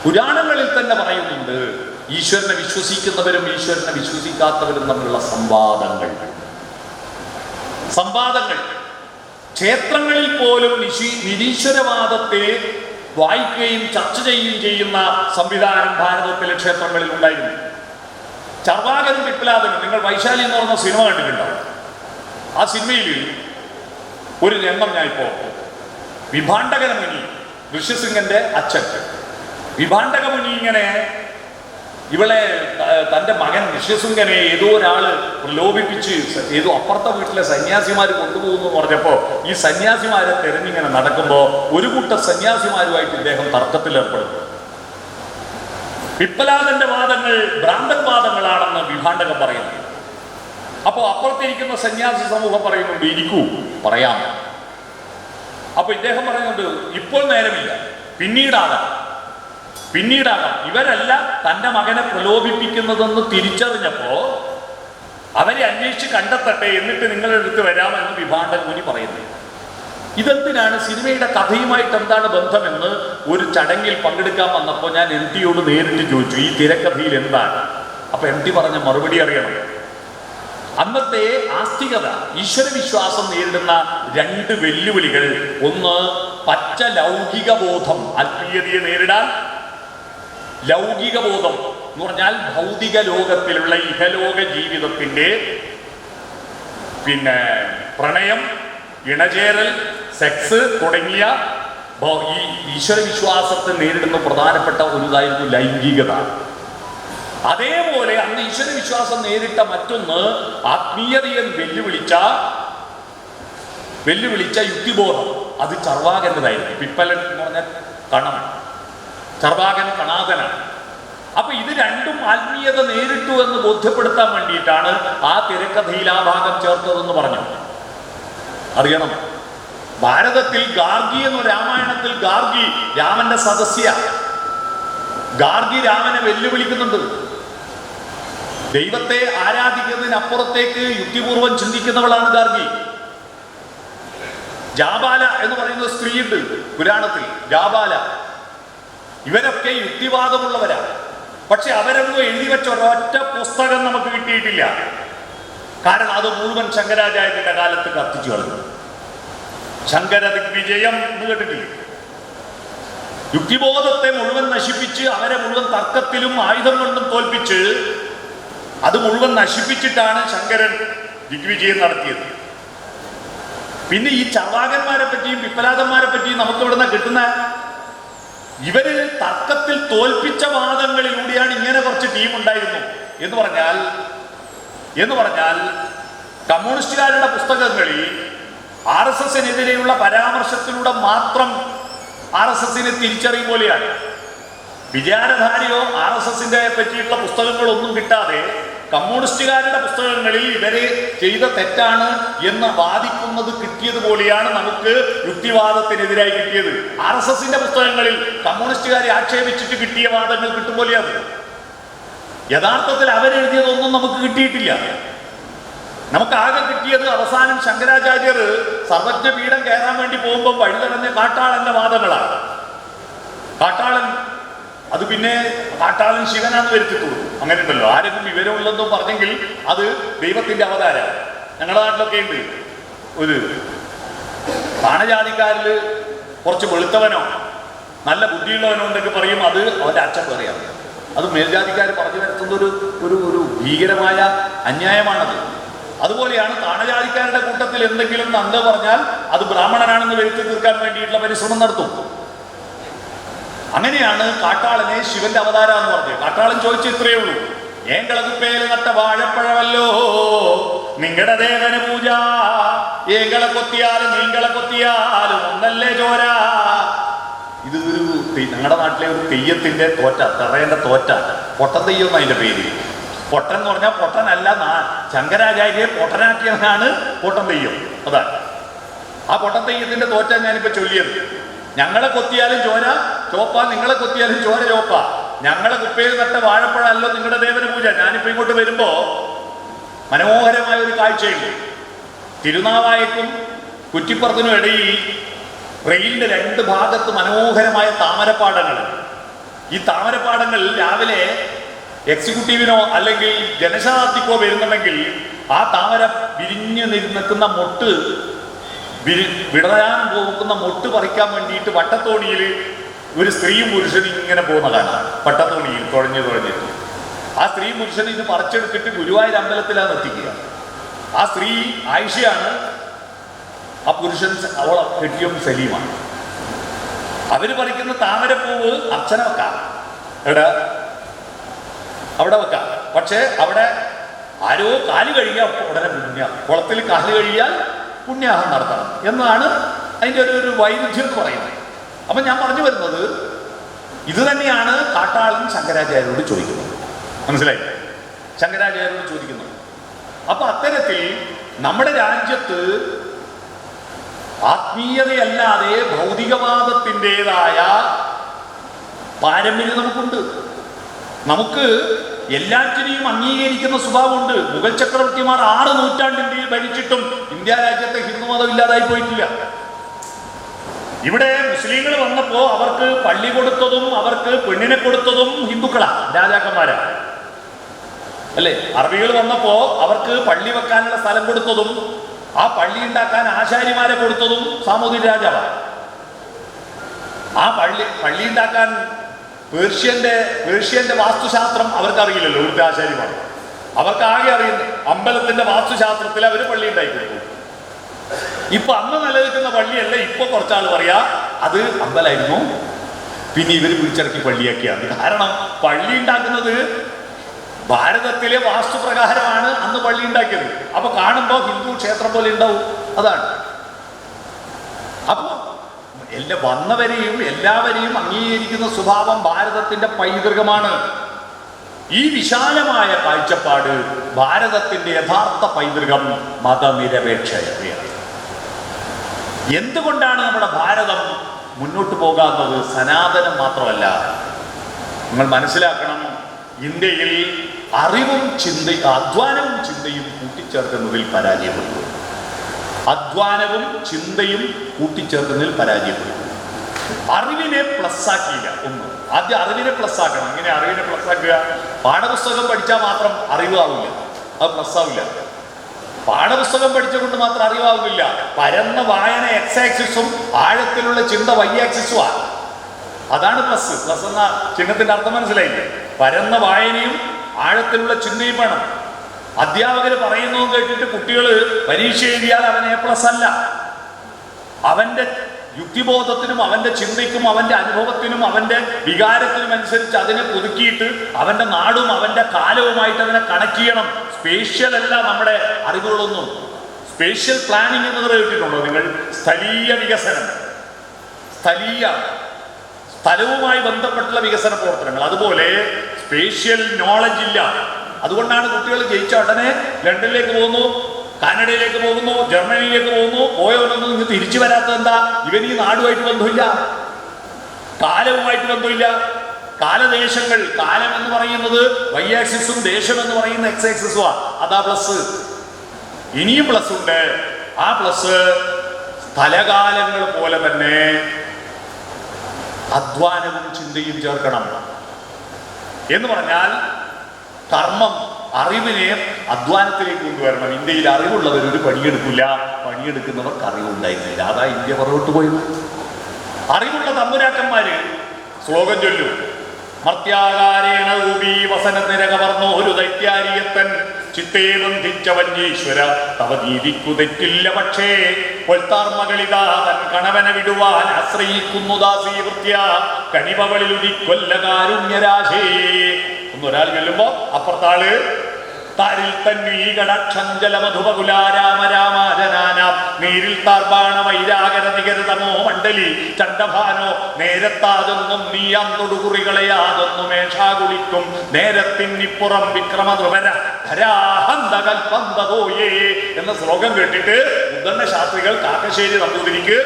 പുരാണങ്ങളിൽ തന്നെ പറയുന്നുണ്ട്, ഈശ്വരനെ വിശ്വസിക്കുന്നവരും ഈശ്വരനെ വിശ്വസിക്കാത്തവരും തമ്മിലുള്ള സംവാദങ്ങൾ. ക്ഷേത്രങ്ങളിൽ പോലും നിരീശ്വരവാദത്തെ വായിക്കുകയും ചർച്ച ചെയ്യുകയും ചെയ്യുന്ന സംവിധാനം ഭാരതത്തിലെ ക്ഷേത്രങ്ങളിൽ ഉണ്ടായിരുന്നു. ചർവാകനും പിപ്ലാദനും, നിങ്ങൾ വൈശാലി എന്ന് പറഞ്ഞ സിനിമ കണ്ടിട്ടുണ്ടാവും. ആ സിനിമയിൽ ഒരു രംഗം ഞാൻ ഇപ്പോൾ, വിഭാണ്ഡകന മുനി, ഋഷ്യസിംഗന്റെ അച്ഛൻ വിഭാണ്ഡക മുനി ഇങ്ങനെ ഇവളെ, തൻ്റെ മകൻ ഋഷ്യസിംഗനെ ഏതോ ഒരാള് പ്രലോഭിപ്പിച്ച് ഏതോ അപ്പുറത്തെ വീട്ടിലെ സന്യാസിമാർ കൊണ്ടുപോകുന്നു പറഞ്ഞപ്പോൾ ഈ സന്യാസിമാരെ തെരഞ്ഞിങ്ങനെ നടക്കുമ്പോൾ ഒരു കൂട്ടം സന്യാസിമാരുമായിട്ട് ഇദ്ദേഹം തർക്കത്തിലേർപ്പെടുന്നു. പിപ്പലാദന്റെ വാദങ്ങൾ ഭ്രാന്തൻ വാദങ്ങളാണെന്ന് വിഭാണ്ഡകൻ പറയുന്നു. അപ്പോൾ അപ്പുറത്തിരിക്കുന്ന സന്യാസി സമൂഹം പറയുന്നുണ്ട്, ഇരിക്കൂ പറയാം. അപ്പൊ ഇദ്ദേഹം പറയുന്നുണ്ട്, ഇപ്പോൾ നേരമില്ല, പിന്നീടാകാം. ഇവരല്ല തൻ്റെ മകനെ പ്രലോഭിപ്പിക്കുന്നതെന്ന് തിരിച്ചറിഞ്ഞപ്പോ അവരെ അന്വേഷിച്ച് കണ്ടെത്തട്ടെ, എന്നിട്ട് നിങ്ങളുടെ അടുത്ത് വരാമെന്ന് വിഭാണ്ഡക മുനി പറയുന്നത്. ഇതെന്തിനാണ്, സിനിമയുടെ കഥയുമായിട്ട് എന്താണ് ബന്ധമെന്ന് ഒരു ചടങ്ങിൽ പങ്കെടുക്കാൻ വന്നപ്പോൾ ഞാൻ MT യോട് നേരിട്ട് ചോദിച്ചു, ഈ തിരക്കഥയിൽ എന്താണ്? അപ്പൊ MT പറഞ്ഞ മറുപടി അറിയണം. അന്നത്തെ ആസ്തികത, ഈശ്വരവിശ്വാസം നേരിടുന്ന രണ്ട് വെല്ലുവിളികൾ, ഒന്ന് പച്ച ലൗകിക ബോധം, ആത്മീയതയെ നേരിടാൻ. ലൗകിക ബോധം എന്ന് പറഞ്ഞാൽ ഭൗതിക ലോകത്തിലുള്ള ഇഹലോക ജീവിതത്തിന്റെ പ്രണയം, ഇണചേരൽ, സെക്സ് തുടങ്ങിയ ഈ ഈശ്വരവിശ്വാസത്തെ നേരിടുന്ന പ്രധാനപ്പെട്ട ഒരു ഇതായിരുന്നു ലൈംഗികത. അതേപോലെ അന്ന് ഈശ്വരവിശ്വാസം നേരിട്ട മറ്റൊന്ന് ആത്മീയതയെ വെല്ലുവിളിച്ച യുക്തിബോധം. അത് ചർവാകൻ്റെതായിരുന്നു. പിപ്പലൻ എന്ന് പറഞ്ഞ കണം, ചർവാകൻ കണാദനാണ്. അപ്പൊ ഇത് രണ്ടും ആത്മീയത നേരിട്ടു എന്ന് ബോധ്യപ്പെടുത്താൻ വേണ്ടിയിട്ടാണ് ആ തിരക്കഥയിൽ ആ ഭാഗം ചേർത്തതെന്ന് പറഞ്ഞു. അറിയണം, ഭാരതത്തിൽ ഗാർഗി എന്ന രാമായണത്തിൽ ഗാർഗി രാമന്റെ സദസ്യ. ഗാർഗി രാമനെ വെല്ലുവിളിക്കുന്നുണ്ട്. ദൈവത്തെ ആരാധിക്കുന്നതിനപ്പുറത്തേക്ക് യുക്തിപൂർവം ചിന്തിക്കുന്നവളാണ് ഗാർഗി. ജാബാല എന്ന് പറയുന്ന സ്ത്രീയുണ്ട് പുരാണത്തിൽ, ജാബാല. ഇവരൊക്കെ യുക്തിവാദമുള്ളവരാണ്. പക്ഷെ അവരൊന്നും എഴുതി വെച്ച ഒരൊറ്റ പുസ്തകം നമുക്ക് കിട്ടിയിട്ടില്ല. കാരണം അത് മുഴുവൻ ശങ്കരാചാര്യന്റെ കാലത്ത് കത്തിച്ചു കളഞ്ഞു. ശങ്കര ദിഗ്വിജയം എന്ന് കേട്ടിട്ടില്ലേ? യുക്തിബോധത്തെ മുഴുവൻ നശിപ്പിച്ച് അവരെ മുഴുവൻ തർക്കത്തിലും ആയുധം കൊണ്ടും തോൽപ്പിച്ച് അത് മുഴുവൻ നശിപ്പിച്ചിട്ടാണ് ശങ്കരൻ ദിഗ്വിജയം നടത്തിയത്. പിന്നെ ഈ ചർവാകന്മാരെ പറ്റിയും പിപ്പലാദന്മാരെ പറ്റിയും നമുക്ക് ഇവിടുന്ന് കിട്ടുന്ന, ഇവര് തർക്കത്തിൽ തോൽപ്പിച്ച വാദങ്ങളിലൂടെയാണ് ഇങ്ങനെ കുറച്ച് ടീം ഉണ്ടായിരുന്നു എന്ന് പറഞ്ഞാൽ കമ്മ്യൂണിസ്റ്റുകാരുടെ പുസ്തകങ്ങളിൽ RSSനെതിരെയുള്ള പരാമർശത്തിലൂടെ മാത്രം RSSനെ തിരിച്ചറിയും പോലെയാണ്. വിചാരധാരയോ RSSന്റെ പറ്റിയുള്ള പുസ്തകങ്ങളൊന്നും കിട്ടാതെ കമ്മ്യൂണിസ്റ്റുകാരുടെ പുസ്തകങ്ങളിൽ ഇവരെ ചെയ്ത തെറ്റാണ് എന്ന് വാദിക്കുന്നത് കിട്ടിയതുപോലെയാണ് നമുക്ക് യുക്തിവാദത്തിനെതിരായി കിട്ടിയത്. RSSന്റെ പുസ്തകങ്ങളിൽ കമ്മ്യൂണിസ്റ്റുകാരെ ആക്ഷേപിച്ചിട്ട് കിട്ടിയ വാദങ്ങൾ കിട്ടും പോലെയാണ്. യഥാർത്ഥത്തിൽ അവരെഴുതിയതൊന്നും നമുക്ക് കിട്ടിയിട്ടില്ല. നമുക്കാകെ കിട്ടിയത് അവസാനം ശങ്കരാചാര്യർ സർവജ്ഞപീഠം കയറാൻ വേണ്ടി പോകുമ്പോൾ വഴിതടഞ്ഞ കാട്ടാളന്റെ വാദങ്ങളാണ്. കാട്ടാളൻ അത് പിന്നെ കാട്ടാളൻ ശിവനാന്ന് വരുത്തിട്ടുള്ളൂ. അങ്ങനെ ഉണ്ടല്ലോ, ആരെങ്കിലും വിവരമുള്ളതെന്നും പറഞ്ഞെങ്കിൽ അത് ദൈവത്തിന്റെ അവതാരം. ഞങ്ങളുടെ നാട്ടിലൊക്കെ ഉണ്ട് ഒരു താണജാതിക്കാരിൽ കുറച്ച് വെളുത്തവനോ നല്ല ബുദ്ധിയുള്ളവനോ ഉണ്ടെങ്കിൽ പറയും അത് അവൻ്റെ അച്ഛൻ പറയാം. അത് മേൽജാതിക്കാർ പറഞ്ഞു വരുത്തുന്ന ഒരു ഭീകരമായ അന്യായമാണത്. അതുപോലെയാണ് താണജാതിക്കാരുടെ കൂട്ടത്തിൽ എന്തെങ്കിലും നന്ദ പറഞ്ഞാൽ അത് ബ്രാഹ്മണനാണെന്ന് വരുത്തി തീർക്കാൻ വേണ്ടിയിട്ടുള്ള പരിശ്രമം നടത്തും. അങ്ങനെയാണ് കാട്ടാളനെ ശിവന്റെ അവതാരം എന്ന് പറഞ്ഞത്. കാട്ടാളൻ ചോദിച്ചു ഇത്രയേ ഉള്ളൂ, ഏങ്കളകുപ്പേല് നട്ട വാഴപ്പഴമല്ലോ നിങ്ങളുടെ ദേവന് പൂജ, ഏങ്കളെ കൊത്തിയാലും നീങ്കളെ കൊത്തിയാലും ഒന്നല്ലേ ചോര. ഇത് ഞങ്ങളുടെ നാട്ടിലെ ഒരു തെയ്യത്തിന്റെ തോറ്റ, തറേന്റെ തോറ്റ, പൊട്ടൻ തെയ്യം എന്ന് അതിന്റെ പേര്. പൊട്ടൻ എന്ന് പറഞ്ഞാൽ പൊട്ടനല്ല, ശങ്കരാചാര്യയെ പൊട്ടനാക്കിയവനാണ് പൊട്ടൻ തെയ്യം. അതാണ് ആ പൊട്ടൻ തെയ്യത്തിന്റെ തോറ്റ ഞാനിപ്പോ ചൊല്ലിയത്. ഞങ്ങളെ കൊത്തിയാലും ചോര ചോപ്പ, നിങ്ങളെ കൊത്തിയാലും ചോര ചോപ്പ, ഞങ്ങളെ കുപ്പയിൽ നട്ട വാഴപ്പഴമല്ലോ നിങ്ങളുടെ ദേവന പൂജ. ഞാനിപ്പോ ഇങ്ങോട്ട് വരുമ്പോ മനോഹരമായ ഒരു കാഴ്ചയുണ്ട്. തിരുനാവായക്കും കുറ്റിപ്പുറത്തിനും ഇടയിൽ റെയിലിന്റെ രണ്ട് ഭാഗത്ത് മനോഹരമായ താമരപ്പാടങ്ങൾ. ഈ താമരപ്പാടങ്ങൾ രാവിലെ എക്സിക്യൂട്ടീവിനോ അല്ലെങ്കിൽ ജനശതാബ്ദിക്കോ വരുന്നുണ്ടെങ്കിൽ ആ താമര വിരിഞ്ഞു നിൽക്കുന്ന മൊട്ട് വിടരാൻ പോകുന്ന മൊട്ട് പറിക്കാൻ വേണ്ടിയിട്ട് വട്ടത്തോണിയിൽ ഒരു സ്ത്രീയും പുരുഷനും ഇങ്ങനെ പോകുന്ന കാണാം. വട്ടത്തോണിയിൽ തുഴഞ്ഞിട്ട് ആ സ്ത്രീ പുരുഷൻ ഇത് പറിച്ചെടുത്തിട്ട് ഗുരുവായൂർ അമ്പലത്തിലാണ് എത്തിക്കുക. ആ സ്ത്രീ ആയിഷയാണ്, ആ പുരുഷൻ അവളെ കെട്ടിയും സലീമാണ്. അവര് പറിക്കുന്ന താമരപ്പൂവ് അർച്ചന വെക്കാം, എവിടെ അവിടെ വെക്കാം. പക്ഷെ അവിടെ ആരോ കാല് കഴിയാൽ ഉടനെ കുളത്തിൽ കാല് കഴിയാൽ പുണ്യാഹം നടത്തണം എന്നാണ് അതിൻ്റെ ഒരു വൈരുദ്ധ്യം എന്ന് പറയുന്നത്. അപ്പം ഞാൻ പറഞ്ഞു വരുന്നത് ഇത് തന്നെയാണ് കാട്ടാളൻ ശങ്കരാചാര്യരോട് ചോദിക്കുന്നത്. മനസ്സിലായി? ശങ്കരാചാര്യരോട് ചോദിക്കുന്നത്. അപ്പൊ അത്തരത്തിൽ നമ്മുടെ രാജ്യത്ത് ആത്മീയതയല്ലാതെ ഭൗതികവാദത്തിൻ്റെതായ പാരമ്പര്യം നമുക്കുണ്ട്. നമുക്ക് എല്ലാറ്റിനെയും അംഗീകരിക്കുന്ന സ്വഭാവമുണ്ട്. മുഗൾ ചക്രവർത്തിമാർ 6 നൂറ്റാണ്ട് ഇന്ത്യയിൽ ഭരിച്ചിട്ടും ഇന്ത്യ രാജ്യത്തെ ഹിന്ദുമതം ഇല്ലാതായി പോയിട്ടില്ല. ഇവിടെ മുസ്ലിങ്ങൾ വന്നപ്പോ അവർക്ക് പള്ളി കൊടുത്തതും അവർക്ക് പെണ്ണിനെ കൊടുത്തതും ഹിന്ദുക്കളാണ്, രാജാക്കന്മാരാണ്, അല്ലേ? അറബികൾ വന്നപ്പോ അവർക്ക് പള്ളി വെക്കാനുള്ള സ്ഥലം കൊടുത്തതും ആ പള്ളി ഉണ്ടാക്കാൻ ആശാരിമാരെ കൊടുത്തതും സാമൂതിരി രാജാവാണ്. ആ പള്ളി ഉണ്ടാക്കാൻ പേർഷ്യന്റെ വാസ്തുശാസ്ത്രം അവർക്ക് അറിയില്ലല്ലോ. ഇവിടുത്തെ ആശാരിമാർ അവർക്ക് ആകെ അറിയുന്നത് അമ്പലത്തിന്റെ വാസ്തുശാസ്ത്രത്തിൽ അവർ പള്ളി ഉണ്ടാക്കി കൊടുക്കും. ഇപ്പൊ അന്ന് നിലനിൽക്കുന്ന പള്ളിയല്ല, ഇപ്പൊ കുറച്ചാൾ പറയാ അത് അമ്പലമായിരുന്നു, പിന്നെ ഇവര് പിടിച്ചിറക്കി പള്ളിയാക്കിയാണ്. കാരണം പള്ളി ഉണ്ടാക്കുന്നത് ഭാരതത്തിലെ വാസ്തുപ്രകാരമാണ് അന്ന് പള്ളി ഉണ്ടാക്കിയത്. അപ്പൊ കാണുമ്പോൾ ഹിന്ദു ക്ഷേത്രം പോലെ ഉണ്ടാവും. അതാണ്. അപ്പൊ വന്നവരെയും എല്ലാവരെയും അംഗീകരിക്കുന്ന സ്വഭാവം ഭാരതത്തിന്റെ പൈതൃകമാണ്. ഈ വിശാലമായ കാഴ്ചപ്പാട് ഭാരതത്തിന്റെ യഥാർത്ഥ പൈതൃകം മതനിരപേക്ഷതയാണ്. എന്തുകൊണ്ടാണ് നമ്മുടെ ഭാരതം മുന്നോട്ട് പോകാവുന്നത്? സനാതനം മാത്രമല്ല, നിങ്ങൾ മനസ്സിലാക്കണം, ഇന്ത്യയിൽ അധ്വാനവും ചിന്തയും കൂട്ടിച്ചേർക്കുന്നതിൽ പരാജയപ്പെട്ടു. അധ്വാനവും ചിന്തയും കൂട്ടിച്ചേർക്കുന്നതിൽ പരാജയപ്പെട്ടു. അറിവിനെ പ്ലസ് ആക്കിയില്ല. ആദ്യം അറിവിനെ പ്ലസ് ആക്കണം. ഇങ്ങനെ അറിവിനെ പ്ലസ് ആക്കുക, പാഠപുസ്തകം പഠിച്ചാൽ മാത്രം അറിവാവില്ല, അത് പ്ലസ് ആവില്ല. പാഠപുസ്തകം പഠിച്ചുകൊണ്ട് മാത്രം അറിവാവില്ല. പരന്ന വായന എക്സ് ആക്സിസും ആഴത്തിലുള്ള ചിന്ത വൈ ആക്സിസുമാണ്. അതാണ് പ്ലസ്. പ്ലസ് എന്ന ചിഹ്നത്തിന്റെ അർത്ഥം മനസ്സിലായില്ലേ? പരന്ന വായനയും ആഴത്തിലുള്ള ചിന്തയും വേണം. അധ്യാപകർ പറയുന്നത് കേട്ടിട്ട് കുട്ടികൾ പരീക്ഷ എഴുതിയാൽ അവൻ എ പ്ലസ് അല്ല. അവന്റെ യുക്തിബോധത്തിനും അവന്റെ ചിന്തയ്ക്കും അവന്റെ അനുഭവത്തിനും അവന്റെ വികാരത്തിനും അനുസരിച്ച് അതിനെ പുതുക്കിയിട്ട് അവന്റെ നാടും അവന്റെ കാലവുമായിട്ട് അതിനെ കണക്ട് ചെയ്യണം. സ്പേഷ്യൽ അല്ല നമ്മുടെ അറിവുകളൊന്നും. സ്പേഷ്യൽ പ്ലാനിങ് എന്ന് കേട്ടിട്ടുണ്ടോ നിങ്ങൾ? സ്ഥലീയ വികസനം, സ്ഥലവുമായി ബന്ധപ്പെട്ടുള്ള വികസന പ്രവർത്തനങ്ങൾ. അതുപോലെ സ്പേഷ്യൽ നോളജ് ഇല്ല. അതുകൊണ്ടാണ് കുട്ടികൾ ജയിച്ച ഉടനെ ലണ്ടനിലേക്ക് പോകുന്നു, കാനഡയിലേക്ക് പോകുന്നു, ജർമ്മനിയിലേക്ക് പോകുന്നു. പോയവനൊന്നും ഇങ്ങ് തിരിച്ചു വരാത്തത് എന്താ? ഇവൻ ഈ നാടുമായിട്ട് ബന്ധമില്ല, കാലവുമായിട്ട് ബന്ധമില്ല. കാലദേശങ്ങൾ, കാലം എന്ന് പറയുന്നത് വൈ ആക്സിസും ദേശം എന്ന് പറയുന്ന എക്സ് ആക്സിസുമാണ്. അതാ പ്ലസ്. ഇനിയും പ്ലസ് ഉണ്ട്. ആ പ്ലസ് സ്ഥലകാലങ്ങൾ പോലെ തന്നെ അധ്വാനവും ചിന്തയും ചേർക്കണം. എന്ന് പറഞ്ഞാൽ കർമ്മം, അറിവിനെ അധ്വാനത്തിലേക്ക് കൊണ്ടുവരണം. ഇന്ത്യയിൽ അറിവുള്ളവർ ഒരു പണിയെടുക്കില്ല, പണിയെടുക്കുന്നവർക്ക് അറിവുണ്ടായിരുന്നില്ല. അതാ ഇന്ത്യ പുറകോട്ട് പോയത്. അറിവുള്ള തമ്പുരാക്കന്മാര് ശ്ലോകം ചൊല്ലും. മർത്യാകാരേണ ഊപി വസനനിരകവർന്നോ ഒരു ദൈത്യാരിയത്തൻ ചിത്തേ ബന്ധിച്ചവൻ ഈശ്വര തവ നീതിക്കു തെറ്റില്ല. പക്ഷേ കൊൽത്താർമകളിതാ തൻ കണവനെ വിടുവാൻ ആശ്രയിക്കുന്നു ദാസീ വൃത്യ കണിവകളിൽ ഉദിക്കൊല്ല കാരുണ്യരാശേ എന്നൊരാൾ ചൊല്ലുമ്പോ അപ്പുറത്താള് താരിൽ തന്നീകടക്ഷഞ്ചല മധുപകുലാരാമ രാമാജനാനാം നീരിൽ താർബാണ വൈരാഗര നികരതമോ മണ്ഡലി ചണ്ടഭാനോ നേരത്താതൊന്നും നീയാം തൊടുകുറികളെയാതൊന്നും മേഷാ കുളിക്കും നേരത്തിനിപ്പുറം വിക്രമധുവര ധരാഹന്തകൽപന്തോയേ എന്ന ശ്ലോകം കേട്ടിട്ട് ഉദ്ദണ്ണ ശാസ്ത്രികൾ കാക്കശ്ശേരി നമ്പൂതിരിക്ക്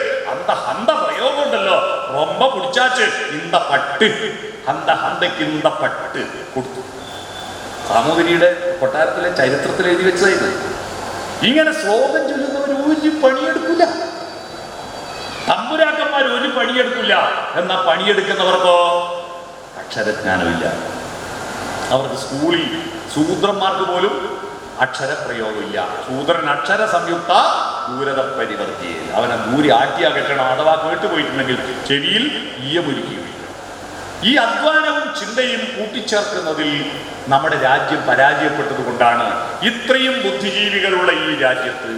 ഹന്ത പ്രയോഗം ഉണ്ടല്ലോ, റൊമ്പ പിടിച്ചാച്ച് ഇന്ത പട്ട് ഹന്തയ്ക്ക് ഇന്ത പട്ട് കൊടുത്തു. സാമൂതിരിയുടെ കൊട്ടാരത്തിലെ ചരിത്രത്തിൽ എഴുതി വെച്ചതായിരുന്നു. ഇങ്ങനെ ശ്ലോകം ചൊല്ലുന്നവർ ഒരു പണിയെടുക്കില്ല, തമ്പുരാക്കന്മാർ ഒരു പണിയെടുക്കില്ല. എന്നാ പണിയെടുക്കുന്നവർക്കോ അക്ഷരജ്ഞാനമില്ല. അവർക്ക് സ്കൂളിൽ ശൂദ്രന്മാർക്ക് പോലും അക്ഷരപ്രയോഗമില്ല. ശൂദ്രൻ അക്ഷര സംയുക്ത ദൂരത പരിവർത്തിയെ, അവനെ ദൂരെ ആട്ടിയാ കെട്ടണം, അഥവാ കേട്ടുപോയിട്ടുണ്ടെങ്കിൽ ചെവിയിൽ ഈയമൊരുക്കുകയും. ഈ അധ്വാനവും ചിന്തയും കൂട്ടിച്ചേർക്കുന്നതിൽ നമ്മുടെ രാജ്യം പരാജയപ്പെട്ടത് കൊണ്ടാണ് ഇത്രയും ബുദ്ധിജീവികളുള്ള ഈ രാജ്യത്ത്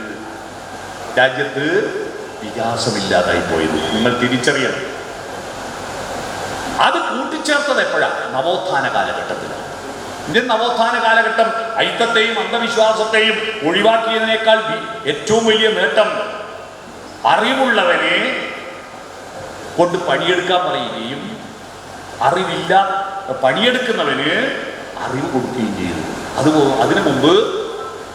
വികാസമില്ലാതായി പോയത്. നിങ്ങൾ തിരിച്ചറിയണം. അത് കൂട്ടിച്ചേർത്തത് എപ്പോഴാണ്? നവോത്ഥാന കാലഘട്ടത്തിലാണ്. ഇന്ത്യൻ നവോത്ഥാന കാലഘട്ടം ഐത്തത്തെയും അന്ധവിശ്വാസത്തെയും ഒഴിവാക്കിയതിനേക്കാൾ ഏറ്റവും വലിയ നേട്ടം അറിവുള്ളവനെ കൊണ്ട് പണിയെടുക്കാൻ പറയുകയും പണിയെടുക്കുന്നവന് അറിവ് കൊടുക്കുകയും ചെയ്തു. അതിനു മുമ്പ്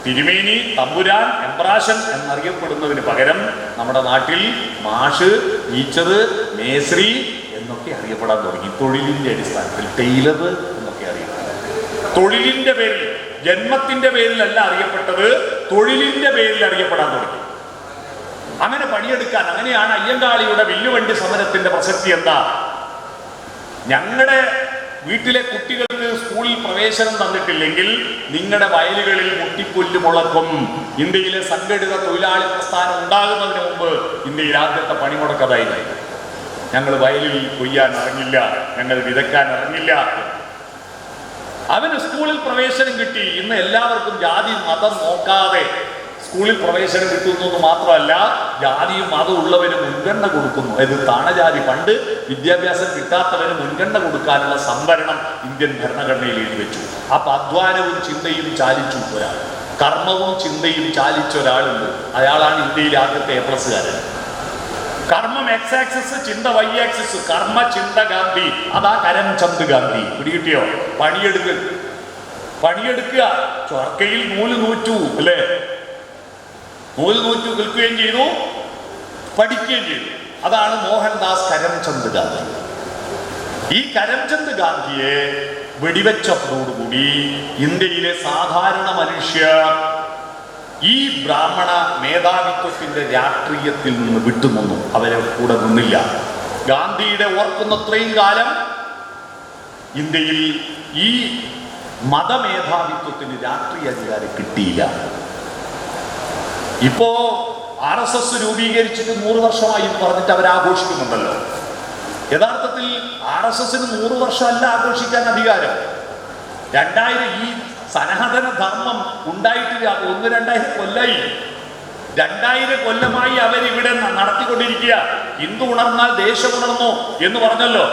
തിരുമേനി, തമ്പുരാൻ, എംബ്രാശൻ എന്നറിയപ്പെടുന്നതിന് പകരം നമ്മുടെ നാട്ടിൽ മാഷ്, ടീച്ചർ, മേസ്ത്രി എന്നൊക്കെ അറിയപ്പെടാൻ തുടങ്ങി. തൊഴിലിന്റെ അടിസ്ഥാനത്തിൽ ടൈലർ എന്നൊക്കെ അറിയപ്പെടും. തൊഴിലിന്റെ പേരിൽ, ജന്മത്തിന്റെ പേരിലല്ല അറിയപ്പെട്ടത്, തൊഴിലിന്റെ പേരിൽ അറിയപ്പെടാൻ തുടങ്ങി. അങ്ങനെ പണിയെടുക്കാൻ, അങ്ങനെയാണ് അയ്യങ്കാളിയുടെ വില്ലുവണ്ടി സമരത്തിന്റെ പ്രസക്തി. എന്താ? ഞങ്ങളുടെ വീട്ടിലെ കുട്ടികൾക്ക് സ്കൂളിൽ പ്രവേശനം തന്നിട്ടില്ലെങ്കിൽ നിങ്ങളുടെ വയലുകളിൽ മുട്ടിക്കൊല്ലു മുളക്കും. ഇന്ത്യയിലെ സംഘടിത തൊഴിലാളി പ്രസ്ഥാനം ഉണ്ടാകുന്നതിന് മുമ്പ് ഇന്ത്യയിൽ ആദ്യത്തെ പണിമുടക്കതായിരുന്നു. ഞങ്ങൾ വയലിൽ കൊയ്യാൻ ഇറങ്ങില്ല, ഞങ്ങൾ വിതയ്ക്കാൻ ഇറങ്ങില്ല. അവന് സ്കൂളിൽ പ്രവേശനം കിട്ടി. ഇന്ന് എല്ലാവർക്കും ജാതി മതം നോക്കാതെ സ്കൂളിൽ പ്രവേശനം കിട്ടുന്നു മാത്രമല്ല, ജാതിയും മതം ഉള്ളവന് മുൻഗണന കൊടുക്കുന്നു. ഇത് താണജാതി. പണ്ട് വിദ്യാഭ്യാസം കിട്ടാത്തവന് മുൻഗണന കൊടുക്കാനുള്ള സംവരണം ഇന്ത്യൻ ഭരണഘടനയിൽ എഴുതി വെച്ചു. അപ്പൊ അധ്വാനവും ചിന്തയും ചാലിച്ചു ഒരാൾ, കർമ്മവും ചിന്തയും ചാലിച്ച ഒരാളുണ്ട്. അയാളാണ് ഇന്ത്യയിലെ ആദ്യത്തെ എ+കാരൻ. കർമ്മം X ആക്സിസ്, ചിന്ത Y ആക്സിസ്. കർമ്മ ചിന്ത ഗാന്ധി, അതാ കരംചന്ദ് ഗാന്ധി. പിടികിട്ടിയോ? പണിയെടുക്കുക. ചർക്കയിൽ നൂല് നൂറ്റു, അല്ലേ? നൂല് നൂറ്റു വിൽക്കുകയും ചെയ്തു, പഠിക്കുകയും ചെയ്തു. അതാണ് മോഹൻദാസ് കരംചന്ദ് ഗാന്ധി. ഈ കരംചന്ദ് ഗാന്ധിയെ വെടിവെച്ചതോടുകൂടി ഇന്ത്യയിലെ സാധാരണ മനുഷ്യർ ഈ ബ്രാഹ്മണ മേധാവിത്വത്തിന്റെ രാഷ്ട്രീയത്തിൽ നിന്ന് വിട്ടുനിന്നു. അവരെ കൂടെ നിന്നില്ല. ഗാന്ധിയുടെ ഓർക്കുന്നത്രയും കാലം ഇന്ത്യയിൽ ഈ മതമേധാവിത്വത്തിന് രാഷ്ട്രീയ അധികാരം കിട്ടിയില്ല. ഇപ്പോ RSS രൂപീകരിച്ചിട്ട് 100 വർഷമായി എന്ന് പറഞ്ഞിട്ട് അവർ ആഘോഷിക്കുന്നുണ്ടല്ലോ. യഥാർത്ഥത്തിൽ RSSന് 100 വർഷമല്ല ആഘോഷിക്കാൻ അധികാരം. 2000 ഈ സനാതന ധർമ്മം ഉണ്ടായിട്ട് 1-2000 കൊല്ലായി. 2000 കൊല്ലമായി അവരിവിടെ നടത്തിക്കൊണ്ടിരിക്കുക. ഹിന്ദു ഉണർന്നാൽ ദേശം ഉണർന്നു എന്ന് പറഞ്ഞല്ലോ.